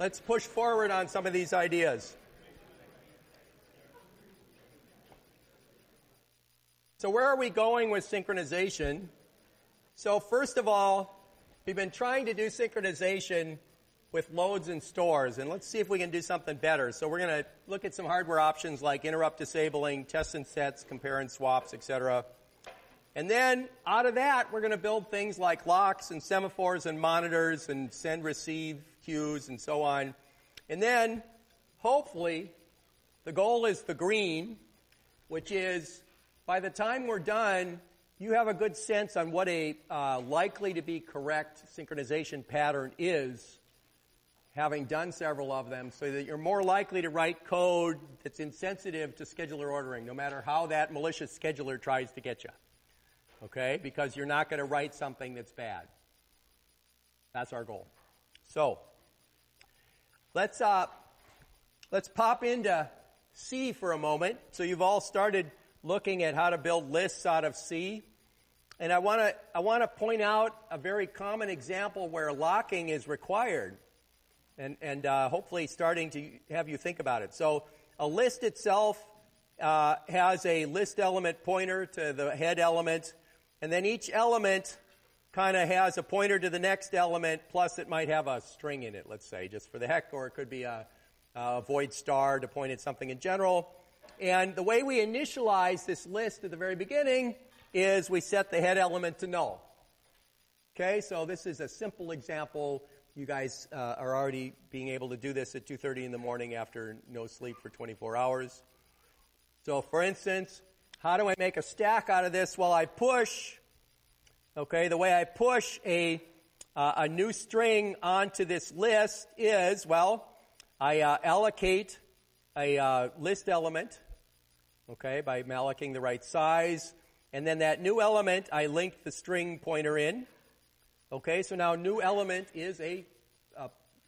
Let's push forward on some of these ideas. So where are we going with synchronization? So first of all, we've been trying to do synchronization with loads and stores, and let's see if we can do something better. So we're going to look at some hardware options like interrupt disabling, test and sets, compare and swaps, etc. And then out of that, we're going to build things like locks and semaphores and monitors and send receive queues and so on. And then, hopefully, the goal is the green, which is by the time we're done, you have a good sense on what a likely to be correct synchronization pattern is, having done several of them, so that you're more likely to write code that's insensitive to scheduler ordering, no matter how that malicious scheduler tries to get you. Okay? Because you're not going to write something that's bad. That's our goal. So, let's pop into C for a moment. So you've all started looking at how to build lists out of C. And I want to point out a very common example where locking is required. And hopefully starting to have you think about it. So a list itself has a list element pointer to the head element, and then each element kind of has a pointer to the next element, plus it might have a string in it, let's say, just for the heck, or it could be a void star to point at something in general. And the way we initialize this list at the very beginning is we set the head element to null. Okay, so this is a simple example. You guys are already being able to do this at 2:30 in the morning after no sleep for 24 hours. So for instance, how do I make a stack out of this? Well, I push, okay, the way I push a new string onto this list is, well, I allocate a list element, okay, by allocating the right size, and then that new element, I link the string pointer in. Okay, so now new element is a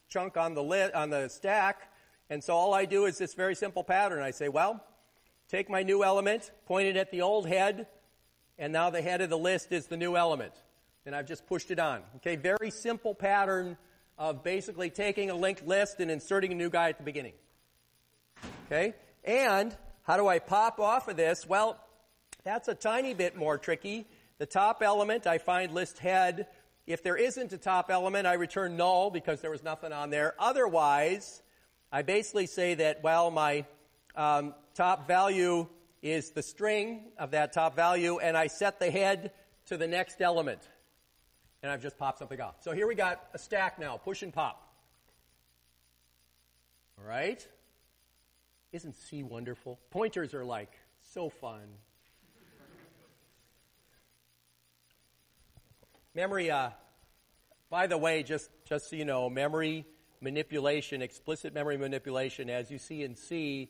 chunk on the stack, and so all I do is this very simple pattern. I say, well, take my new element, point it at the old head, and now the head of the list is the new element. And I've just pushed it on. Okay, very simple pattern of basically taking a linked list and inserting a new guy at the beginning. Okay, and how do I pop off of this? Well, that's a tiny bit more tricky. The top element, I find list head. If there isn't a top element, I return null because there was nothing on there. Otherwise, I basically say that, well, my top value is the string of that top value, and I set the head to the next element. And I've just popped something off. So here we got a stack now, push and pop. All right? Isn't C wonderful? Pointers are like so fun. Memory, by the way, just so you know, memory manipulation, explicit memory manipulation, as you see in C,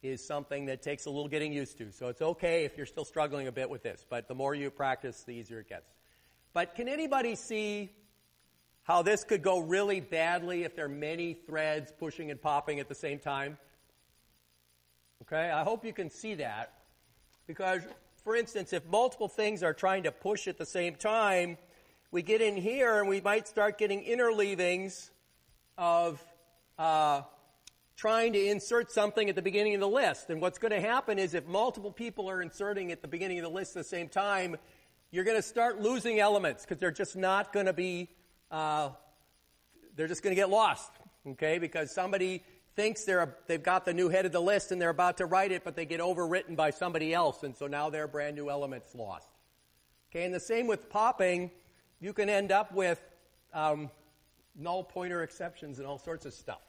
is something that takes a little getting used to. So it's okay if you're still struggling a bit with this, but the more you practice, the easier it gets. But can anybody see how this could go really badly if there are many threads pushing and popping at the same time? Okay, I hope you can see that. Because, for instance, if multiple things are trying to push at the same time, we get in here and we might start getting interleavings of trying to insert something at the beginning of the list. And what's going to happen is if multiple people are inserting at the beginning of the list at the same time, you're going to start losing elements because they're just not going to be, they're just going to get lost, okay? Because somebody thinks they've got the new head of the list and they're about to write it, but they get overwritten by somebody else, and so now their brand new element's lost. Okay, and the same with popping. You can end up with null pointer exceptions and all sorts of stuff.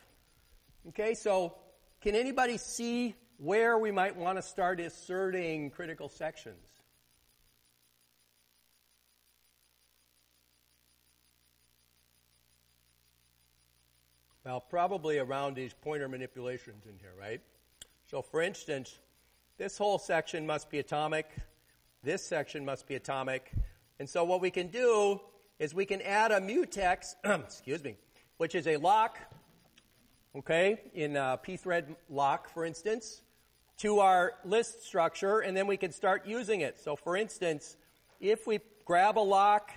Okay, so can anybody see where we might want to start inserting critical sections? Well, probably around these pointer manipulations in here, right? So for instance, this whole section must be atomic. This section must be atomic. And so what we can do is we can add a mutex, excuse me, which is a lock, okay, in pthread lock, for instance, to our list structure, and then we can start using it. So for instance, if we grab a lock,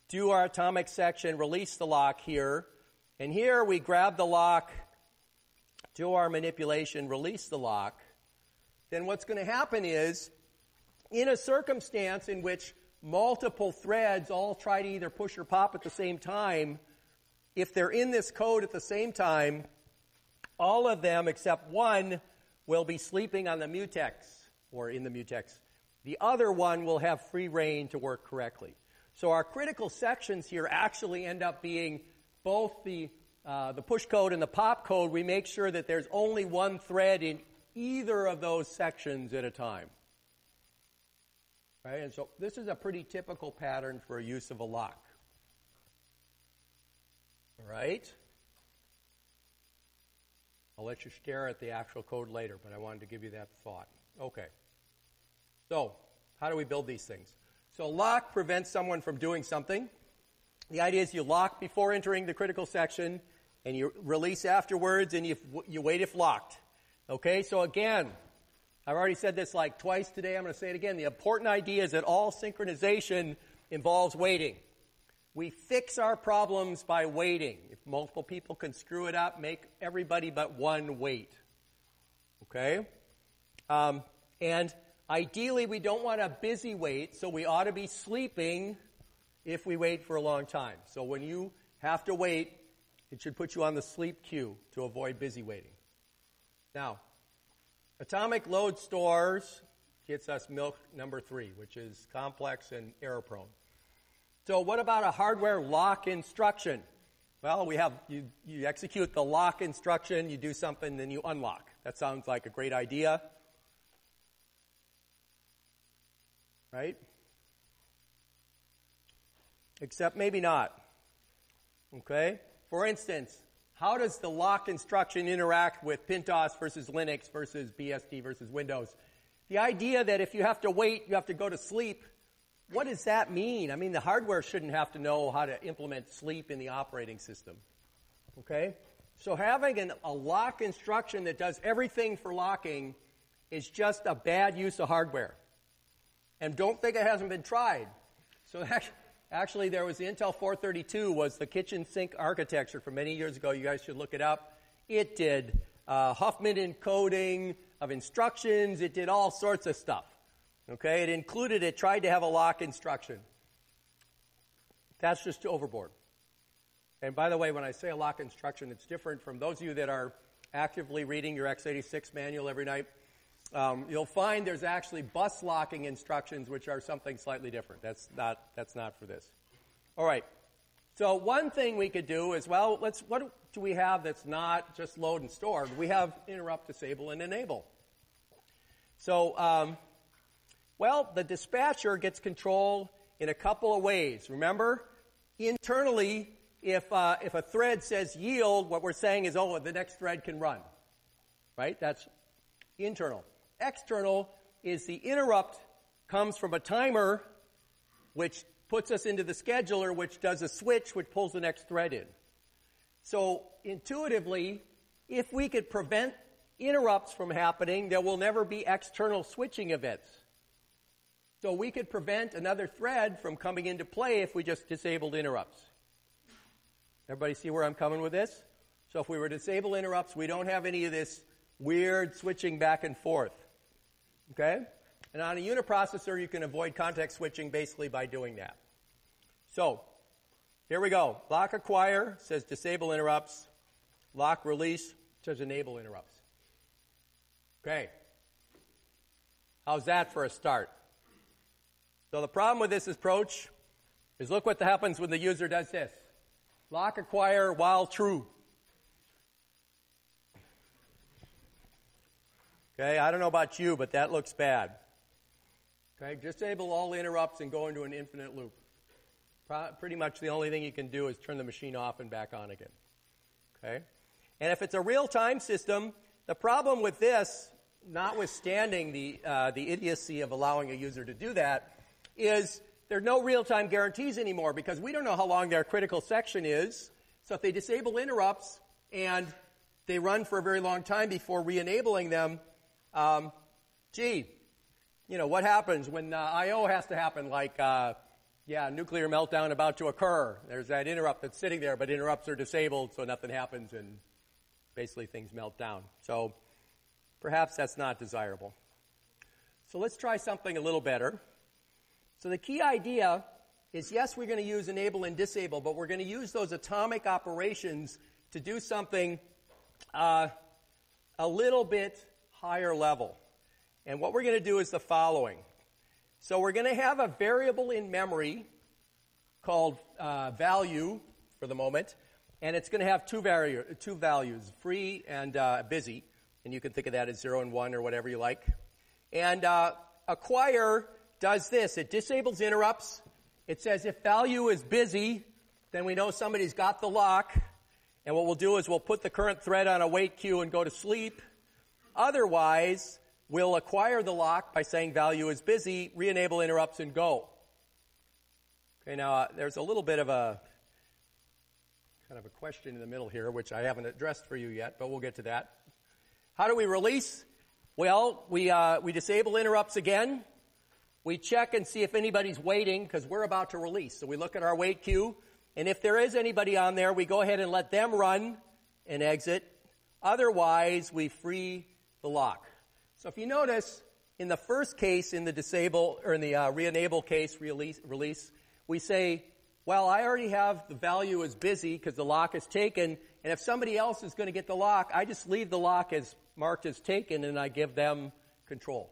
do our atomic section, release the lock here, and here we grab the lock, do our manipulation, release the lock, then what's going to happen is, in a circumstance in which multiple threads all try to either push or pop at the same time, if they're in this code at the same time, all of them except one will be sleeping on the mutex, or in the mutex. The other one will have free reign to work correctly. So our critical sections here actually end up being both the push code and the pop code. We make sure that there's only one thread in either of those sections at a time. Right? And so this is a pretty typical pattern for a use of a lock. All right? I'll let you stare at the actual code later, but I wanted to give you that thought. Okay. So, how do we build these things? So lock prevents someone from doing something. The idea is you lock before entering the critical section, and you release afterwards, and you wait if locked. Okay, so again, I've already said this like twice today. I'm going to say it again. The important idea is that all synchronization involves waiting. We fix our problems by waiting. If multiple people can screw it up, make everybody but one wait. Okay? And ideally, we don't want a busy wait, so we ought to be sleeping if we wait for a long time. So when you have to wait, it should put you on the sleep queue to avoid busy waiting. Now, atomic load stores gets us milk number 3, which is complex and error-prone. So what about a hardware lock instruction? Well, we have you execute the lock instruction, you do something, then you unlock. That sounds like a great idea. Right? Except maybe not. Okay? For instance, how does the lock instruction interact with PNTOS versus Linux versus BSD versus Windows? The idea that if you have to wait, you have to go to sleep, what does that mean? I mean, the hardware shouldn't have to know how to implement sleep in the operating system. Okay? So having a lock instruction that does everything for locking is just a bad use of hardware. And don't think it hasn't been tried. So actually, there was the Intel 432 was the kitchen sink architecture from many years ago. You guys should look it up. It did Huffman encoding of instructions. It did all sorts of stuff. Okay, it tried to have a lock instruction. That's just overboard. And by the way, when I say a lock instruction, it's different from those of you that are actively reading your x86 manual every night. You'll find there's actually bus locking instructions, which are something slightly different. That's not for this. All right. So one thing we could do is, well, what do we have that's not just load and store? We have interrupt, disable, and enable. So, well, the dispatcher gets control in a couple of ways. Remember, internally, if a thread says yield, what we're saying is, oh, the next thread can run. Right? That's internal. External is the interrupt comes from a timer, which puts us into the scheduler, which does a switch, which pulls the next thread in. So intuitively, if we could prevent interrupts from happening, there will never be external switching events. So we could prevent another thread from coming into play if we just disabled interrupts. Everybody see where I'm coming with this? So if we were to disable interrupts, we don't have any of this weird switching back and forth. Okay? And on a uniprocessor, you can avoid context switching basically by doing that. So, here we go. Lock acquire says disable interrupts. Lock release says enable interrupts. Okay. How's that for a start? So the problem with this approach is look what happens when the user does this. Lock acquire while true. Okay, I don't know about you, but that looks bad. Okay, disable all interrupts and go into an infinite loop. Pretty much the only thing you can do is turn the machine off and back on again. Okay? And if it's a real-time system, the problem with this, notwithstanding the idiocy of allowing a user to do that, is there are no real-time guarantees anymore because we don't know how long their critical section is. So if they disable interrupts and they run for a very long time before re-enabling them, Gee, what happens when I.O. has to happen, like, nuclear meltdown about to occur. There's that interrupt that's sitting there, but interrupts are disabled, so nothing happens, and basically things melt down. So perhaps that's not desirable. So let's try something a little better. So the key idea is, yes, we're going to use enable and disable, but we're going to use those atomic operations to do something a little bit higher level. And what we're going to do is the following. So we're going to have a variable in memory called value for the moment, and it's going to have two values, free and busy, and you can think of that as 0 and 1 or whatever you like. And acquire does this. It disables interrupts. It says if value is busy, then we know somebody's got the lock, and what we'll do is we'll put the current thread on a wait queue and go to sleep. Otherwise, we'll acquire the lock by saying value is busy, re-enable interrupts, and go. Okay, now there's a little bit of a kind of a question in the middle here, which I haven't addressed for you yet, but we'll get to that. How do we release? Well, we disable interrupts again. We check and see if anybody's waiting, because we're about to release. So we look at our wait queue, and if there is anybody on there, we go ahead and let them run and exit. Otherwise, we free the lock. So if you notice, in the first case, in the disable or in the re-enable case, release, we say, well, I already have the value as busy because the lock is taken, and if somebody else is going to get the lock, I just leave the lock as marked as taken, and I give them control.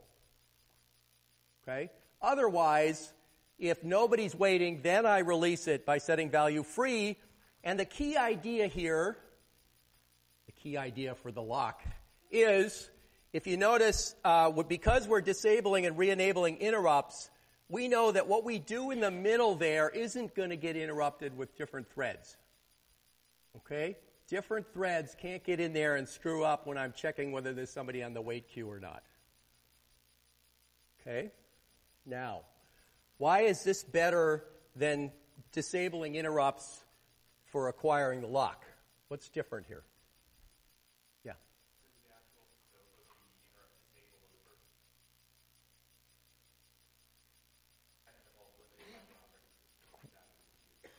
Okay? Otherwise, if nobody's waiting, then I release it by setting value free, and the key idea here, the key idea for the lock, is, if you notice, because we're disabling and re-enabling interrupts, we know that what we do in the middle there isn't going to get interrupted with different threads. Okay? Different threads can't get in there and screw up when I'm checking whether there's somebody on the wait queue or not. Okay? Now, why is this better than disabling interrupts for acquiring the lock? What's different here? Yeah.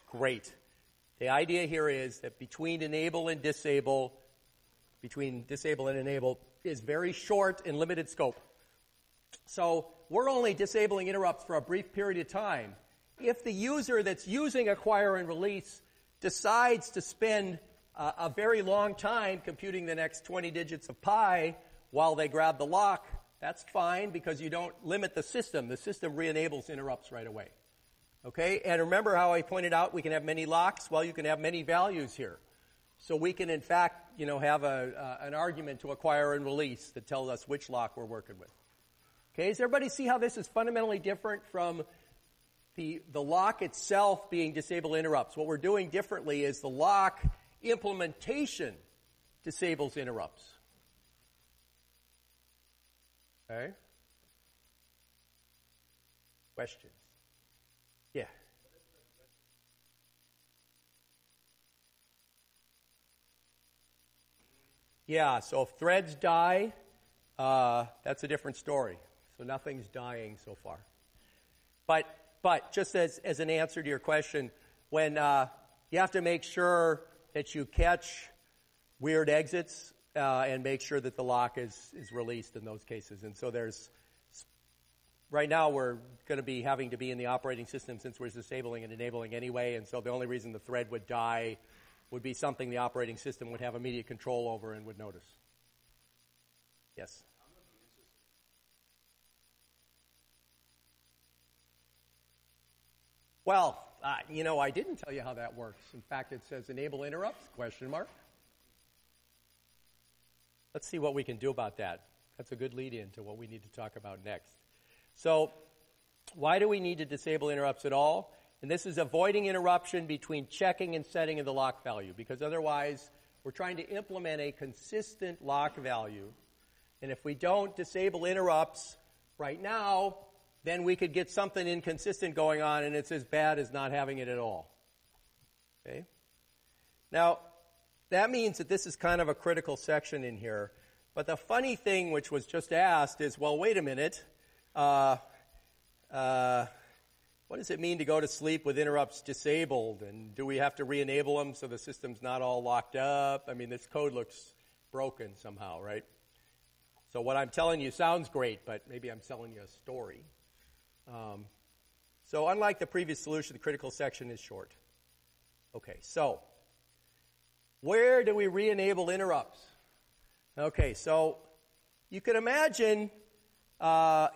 Great. The idea here is that between disable and enable is very short and limited scope. So we're only disabling interrupts for a brief period of time. If the user that's using acquire and release decides to spend a very long time computing the next 20 digits of pi while they grab the lock, that's fine because you don't limit the system. The system re-enables interrupts right away. Okay, and remember how I pointed out we can have many locks? Well, you can have many values here. So we can, in fact, have an argument to acquire and release that tells us which lock we're working with. Okay, does everybody see how this is fundamentally different from the lock itself being disable interrupts? What we're doing differently is the lock implementation disables interrupts. Okay? Questions? Yeah. Yeah, so if threads die, that's a different story. So nothing's dying so far. But just as an answer to your question, when you have to make sure that you catch weird exits and make sure that the lock is released in those cases. And so right now we're going to be having to be in the operating system since we're disabling and enabling anyway, and so the only reason the thread would die would be something the operating system would have immediate control over and would notice. Yes? Well, I didn't tell you how that works. In fact, it says enable interrupts, ? Let's see what we can do about that. That's a good lead-in to what we need to talk about next. So, why do we need to disable interrupts at all? And this is avoiding interruption between checking and setting of the lock value, because otherwise we're trying to implement a consistent lock value. And if we don't disable interrupts right now, then we could get something inconsistent going on, and it's as bad as not having it at all. Okay? Now, that means that this is kind of a critical section in here. But the funny thing which was just asked is, well, wait a minute. What does it mean to go to sleep with interrupts disabled? And do we have to re-enable them so the system's not all locked up? I mean, this code looks broken somehow, right? So what I'm telling you sounds great, but maybe I'm selling you a story. So unlike the previous solution, the critical section is short. Okay, so where do we re-enable interrupts? Okay, so you can imagine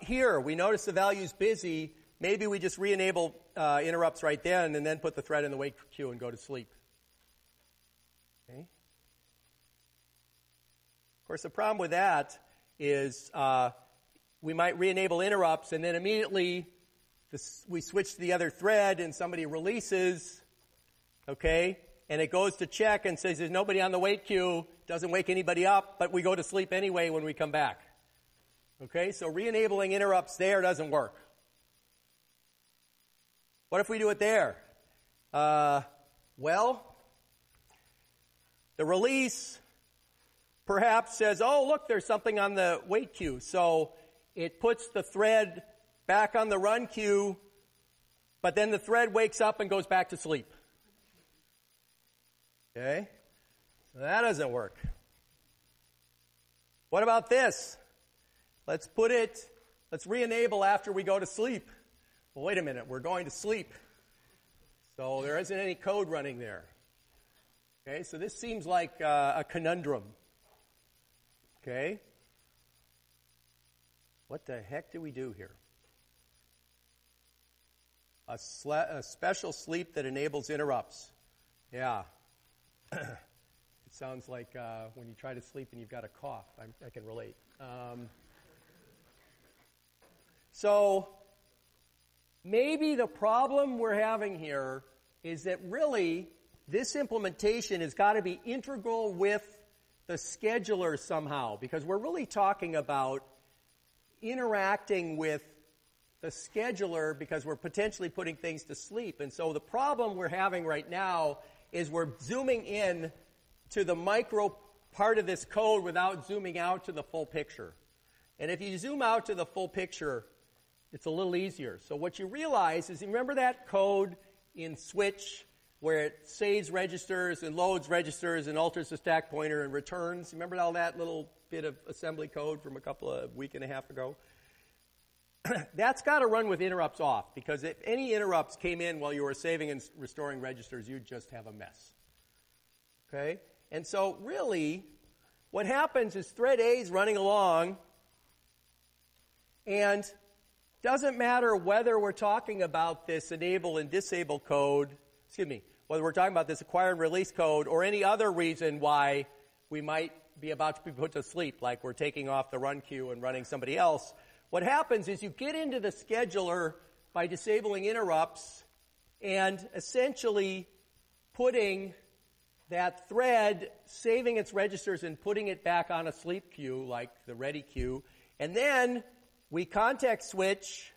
here we notice the value's busy. Maybe we just re-enable interrupts right then and then put the thread in the wait queue and go to sleep. Okay. Of course, the problem with that is we might re-enable interrupts and then immediately we switch to the other thread and somebody releases, okay, and it goes to check and says there's nobody on the wait queue, doesn't wake anybody up, but we go to sleep anyway when we come back. Okay, so re-enabling interrupts there doesn't work. What if we do it there? Well, the release perhaps says, oh, look, there's something on the wait queue. So it puts the thread back on the run queue, but then the thread wakes up and goes back to sleep. Okay? So that doesn't work. What about this? Let's re-enable after we go to sleep. Well, wait a minute, we're going to sleep. So there isn't any code running there. Okay, so this seems like a conundrum. Okay? What the heck do we do here? A special sleep that enables interrupts. Yeah. It sounds like when you try to sleep and you've got a cough. I can relate. So maybe the problem we're having here is that really this implementation has got to be integral with the scheduler somehow, because we're really talking about interacting with the scheduler because we're potentially putting things to sleep. And so the problem we're having right now is we're zooming in to the micro part of this code without zooming out to the full picture. And if you zoom out to the full picture, it's a little easier. So what you realize is, you remember that code in Switch where it saves registers and loads registers and alters the stack pointer and returns? Remember all that little bit of assembly code from a week and a half ago? That's got to run with interrupts off, because if any interrupts came in while you were saving and restoring registers, you'd just have a mess. Okay? And so really, what happens is thread A is running along, and doesn't matter whether we're talking about this enable and disable code, whether we're talking about this acquire and release code or any other reason why we might be about to be put to sleep, like we're taking off the run queue and running somebody else. What happens is you get into the scheduler by disabling interrupts and essentially putting that thread, saving its registers and putting it back on a sleep queue, like the ready queue. And then we context switch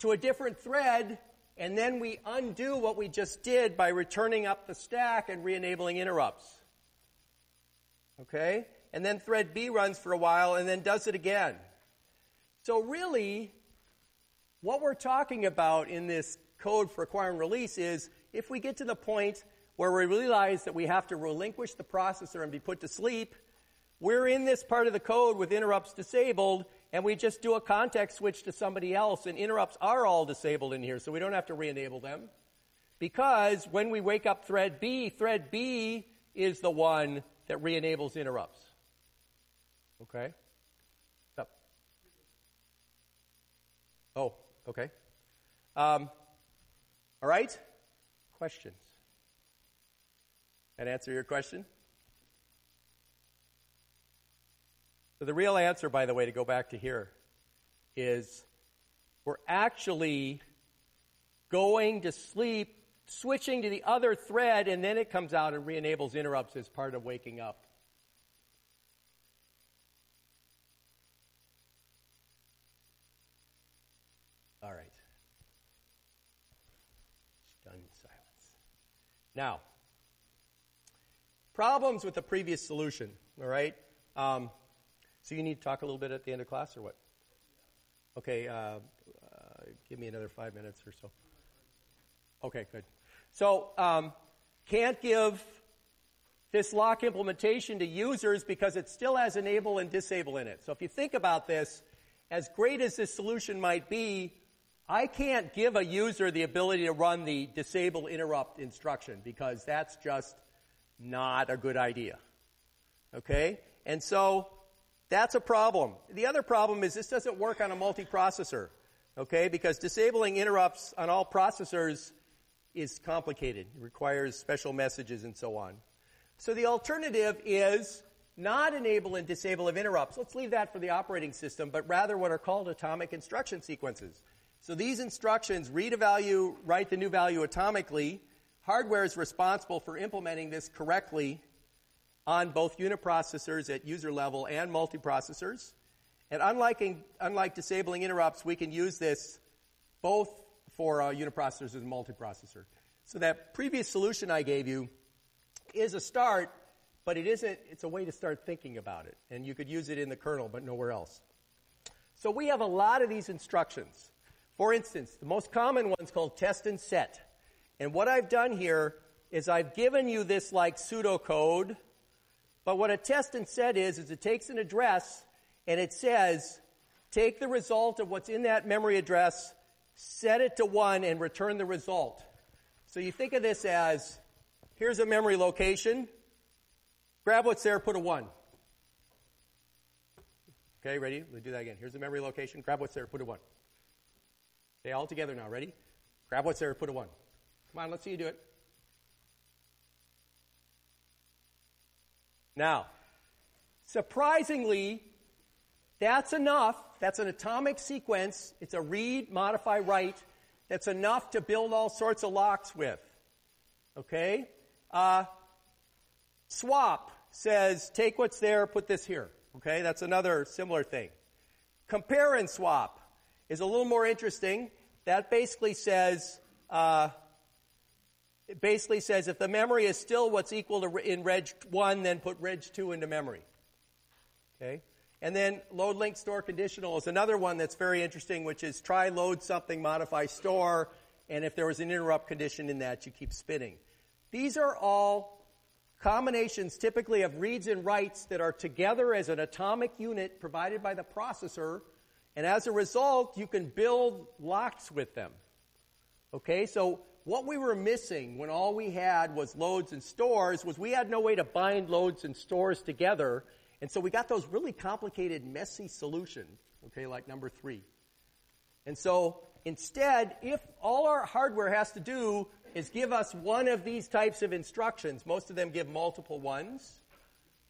to a different thread, and then we undo what we just did by returning up the stack and re-enabling interrupts. Okay? And then thread B runs for a while and then does it again. So really, what we're talking about in this code for acquire and release is, if we get to the point where we realize that we have to relinquish the processor and be put to sleep, we're in this part of the code with interrupts disabled, and we just do a context switch to somebody else, and interrupts are all disabled in here, so we don't have to re-enable them. Because when we wake up thread B is the one that re-enables interrupts. Okay? Up. Oh, okay. All right? Questions? That answer your question? So the real answer, by the way, to go back to here, is we're actually going to sleep, switching to the other thread, and then it comes out and re-enables interrupts as part of waking up. All right. Stunned silence. Now, problems with the previous solution, all right? So you need to talk a little bit at the end of class or what? Okay, give me another 5 minutes or so. Okay, good. So can't give this lock implementation to users because it still has enable and disable in it. So if you think about this, as great as this solution might be, I can't give a user the ability to run the disable interrupt instruction because that's just not a good idea. Okay? And so that's a problem. The other problem is this doesn't work on a multiprocessor. Okay? Because disabling interrupts on all processors is complicated. It requires special messages and so on. So the alternative is not enable and disable of interrupts. Let's leave that for the operating system, but rather what are called atomic instruction sequences. So these instructions read a value, write the new value atomically. Hardware is responsible for implementing this correctly on both uniprocessors at user level and multiprocessors. And unlike disabling interrupts, we can use this both for uniprocessors and multiprocessor. So that previous solution I gave you is a start, but it isn't. It's a way to start thinking about it. And you could use it in the kernel, but nowhere else. So we have a lot of these instructions. For instance, the most common one's called test and set. And what I've done here is I've given you this like pseudocode, but what a test and set is it takes an address and it says, take the result of what's in that memory address, set it to 1, and return the result. So you think of this as, here's a memory location, grab what's there, put a 1. Okay, ready? We'll do that again. Here's the memory location, grab what's there, put a 1. Okay, all together now, ready? Grab what's there, put a 1. Come on, let's see you do it. Now, surprisingly, that's enough. That's an atomic sequence. It's a read, modify, write. That's enough to build all sorts of locks with. Okay? Swap says, take what's there, put this here. Okay? That's another similar thing. Compare and swap is a little more interesting. That basically says, if the memory is still what's equal to in reg 1, then put reg 2 into memory. Okay? And then load, link, store conditional is another one that's very interesting, which is try load something, modify store, and if there was an interrupt condition in that, you keep spinning. These are all combinations typically of reads and writes that are together as an atomic unit provided by the processor, and as a result, you can build locks with them. Okay, so what we were missing when all we had was loads and stores was we had no way to bind loads and stores together, and so we got those really complicated, messy solutions, okay, like number 3. And so instead, if all our hardware has to do is give us one of these types of instructions, most of them give multiple ones,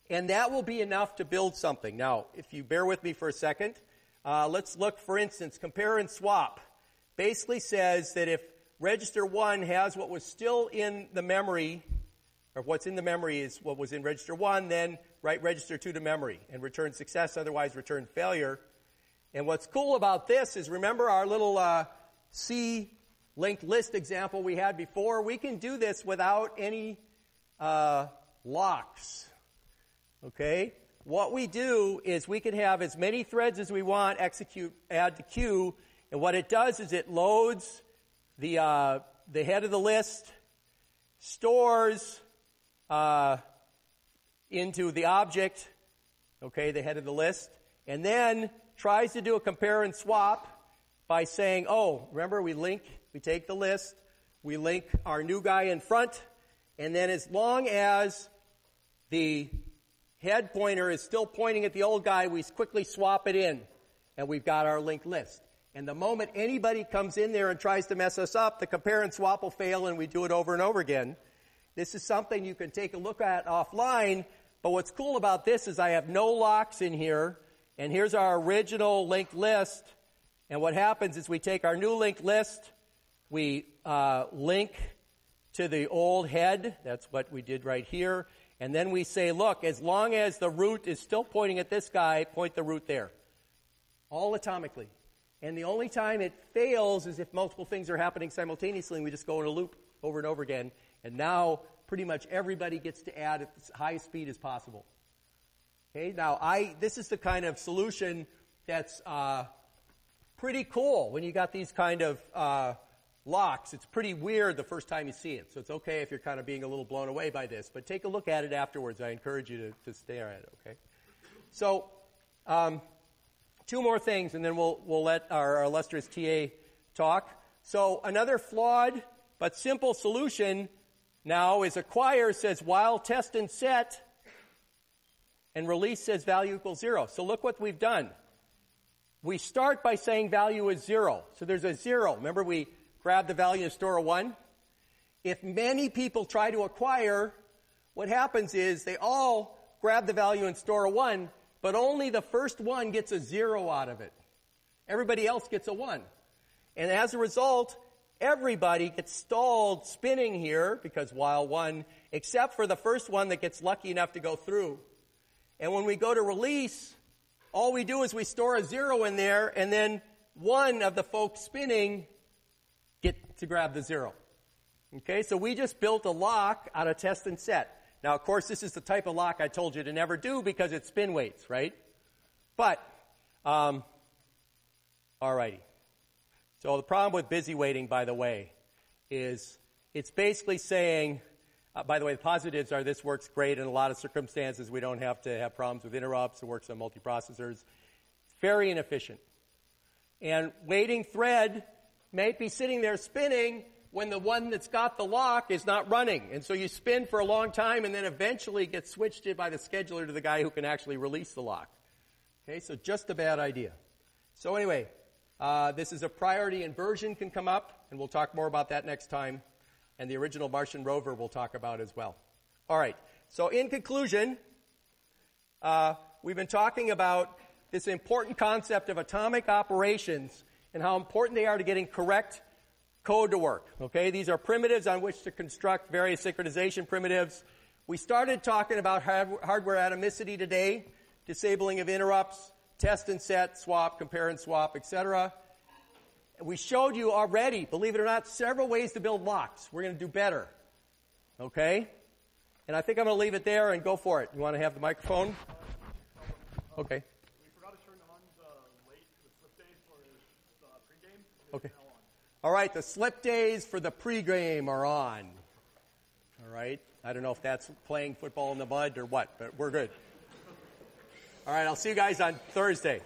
and that will be enough to build something. Now, if you bear with me for a second, let's look, for instance, compare and swap. Basically says that if register 1 has what was still in the memory, or what's in the memory is what was in register 1, then write register 2 to memory and return success, otherwise return failure. And what's cool about this is, remember our little C linked list example we had before? We can do this without any locks. Okay? What we do is we can have as many threads as we want, execute, add to queue, and what it does is it loads the head of the list, stores into the object, okay, the head of the list, and then tries to do a compare and swap by saying, oh, remember we take the list, we link our new guy in front, and then as long as the head pointer is still pointing at the old guy, we quickly swap it in, and we've got our linked list. And the moment anybody comes in there and tries to mess us up, the compare and swap will fail, and we do it over and over again. This is something you can take a look at offline, but what's cool about this is I have no locks in here, and here's our original linked list, and what happens is we take our new linked list, we link to the old head, that's what we did right here, and then we say, look, as long as the root is still pointing at this guy, point the root there. All atomically. And the only time it fails is if multiple things are happening simultaneously, and we just go in a loop over and over again. And now pretty much everybody gets to add at as high speed as possible. Okay, now this is the kind of solution that's pretty cool when you got these kind of locks. It's pretty weird the first time you see it, so it's okay if you're kind of being a little blown away by this, but take a look at it afterwards. I encourage you to stare at it, okay? So, two more things, and then we'll let our illustrious TA talk. So another flawed but simple solution now is acquire says while test and set, and release says value equals 0. So look what we've done. We start by saying value is 0. So there's a 0. Remember we grabbed the value and store a 1? If many people try to acquire, what happens is they all grab the value and store a 1, but only the first one gets a 0 out of it. Everybody else gets a 1. And as a result, everybody gets stalled spinning here, because while 1, except for the first one that gets lucky enough to go through. And when we go to release, all we do is we store a 0 in there, and then one of the folks spinning get to grab the 0. Okay, so we just built a lock out of test and set. Now, of course, this is the type of lock I told you to never do because it's spin weights, right? But, alrighty. So the problem with busy waiting, by the way, is it's basically saying, by the way, the positives are this works great in a lot of circumstances. We don't have to have problems with interrupts. It works on multiprocessors. It's very inefficient. And waiting thread may be sitting there spinning when the one that's got the lock is not running. And so you spin for a long time and then eventually get switched to by the scheduler to the guy who can actually release the lock. Okay, so just a bad idea. So anyway, this is a priority inversion can come up, and we'll talk more about that next time. And the original Martian rover we'll talk about as well. All right, so in conclusion, we've been talking about this important concept of atomic operations and how important they are to getting correct code to work. Okay, these are primitives on which to construct various synchronization primitives. We started talking about hardware atomicity today, disabling of interrupts, test and set, swap, compare and swap, etc. We showed you already, believe it or not, several ways to build locks. We're going to do better. Okay? And I think I'm going to leave it there and go for it. You want to have the microphone? Okay. We forgot to turn on the slip days for the pregame. Okay. All right, the slip days for the pregame are on. All right. I don't know if that's playing football in the mud or what, but we're good. All right, I'll see you guys on Thursday.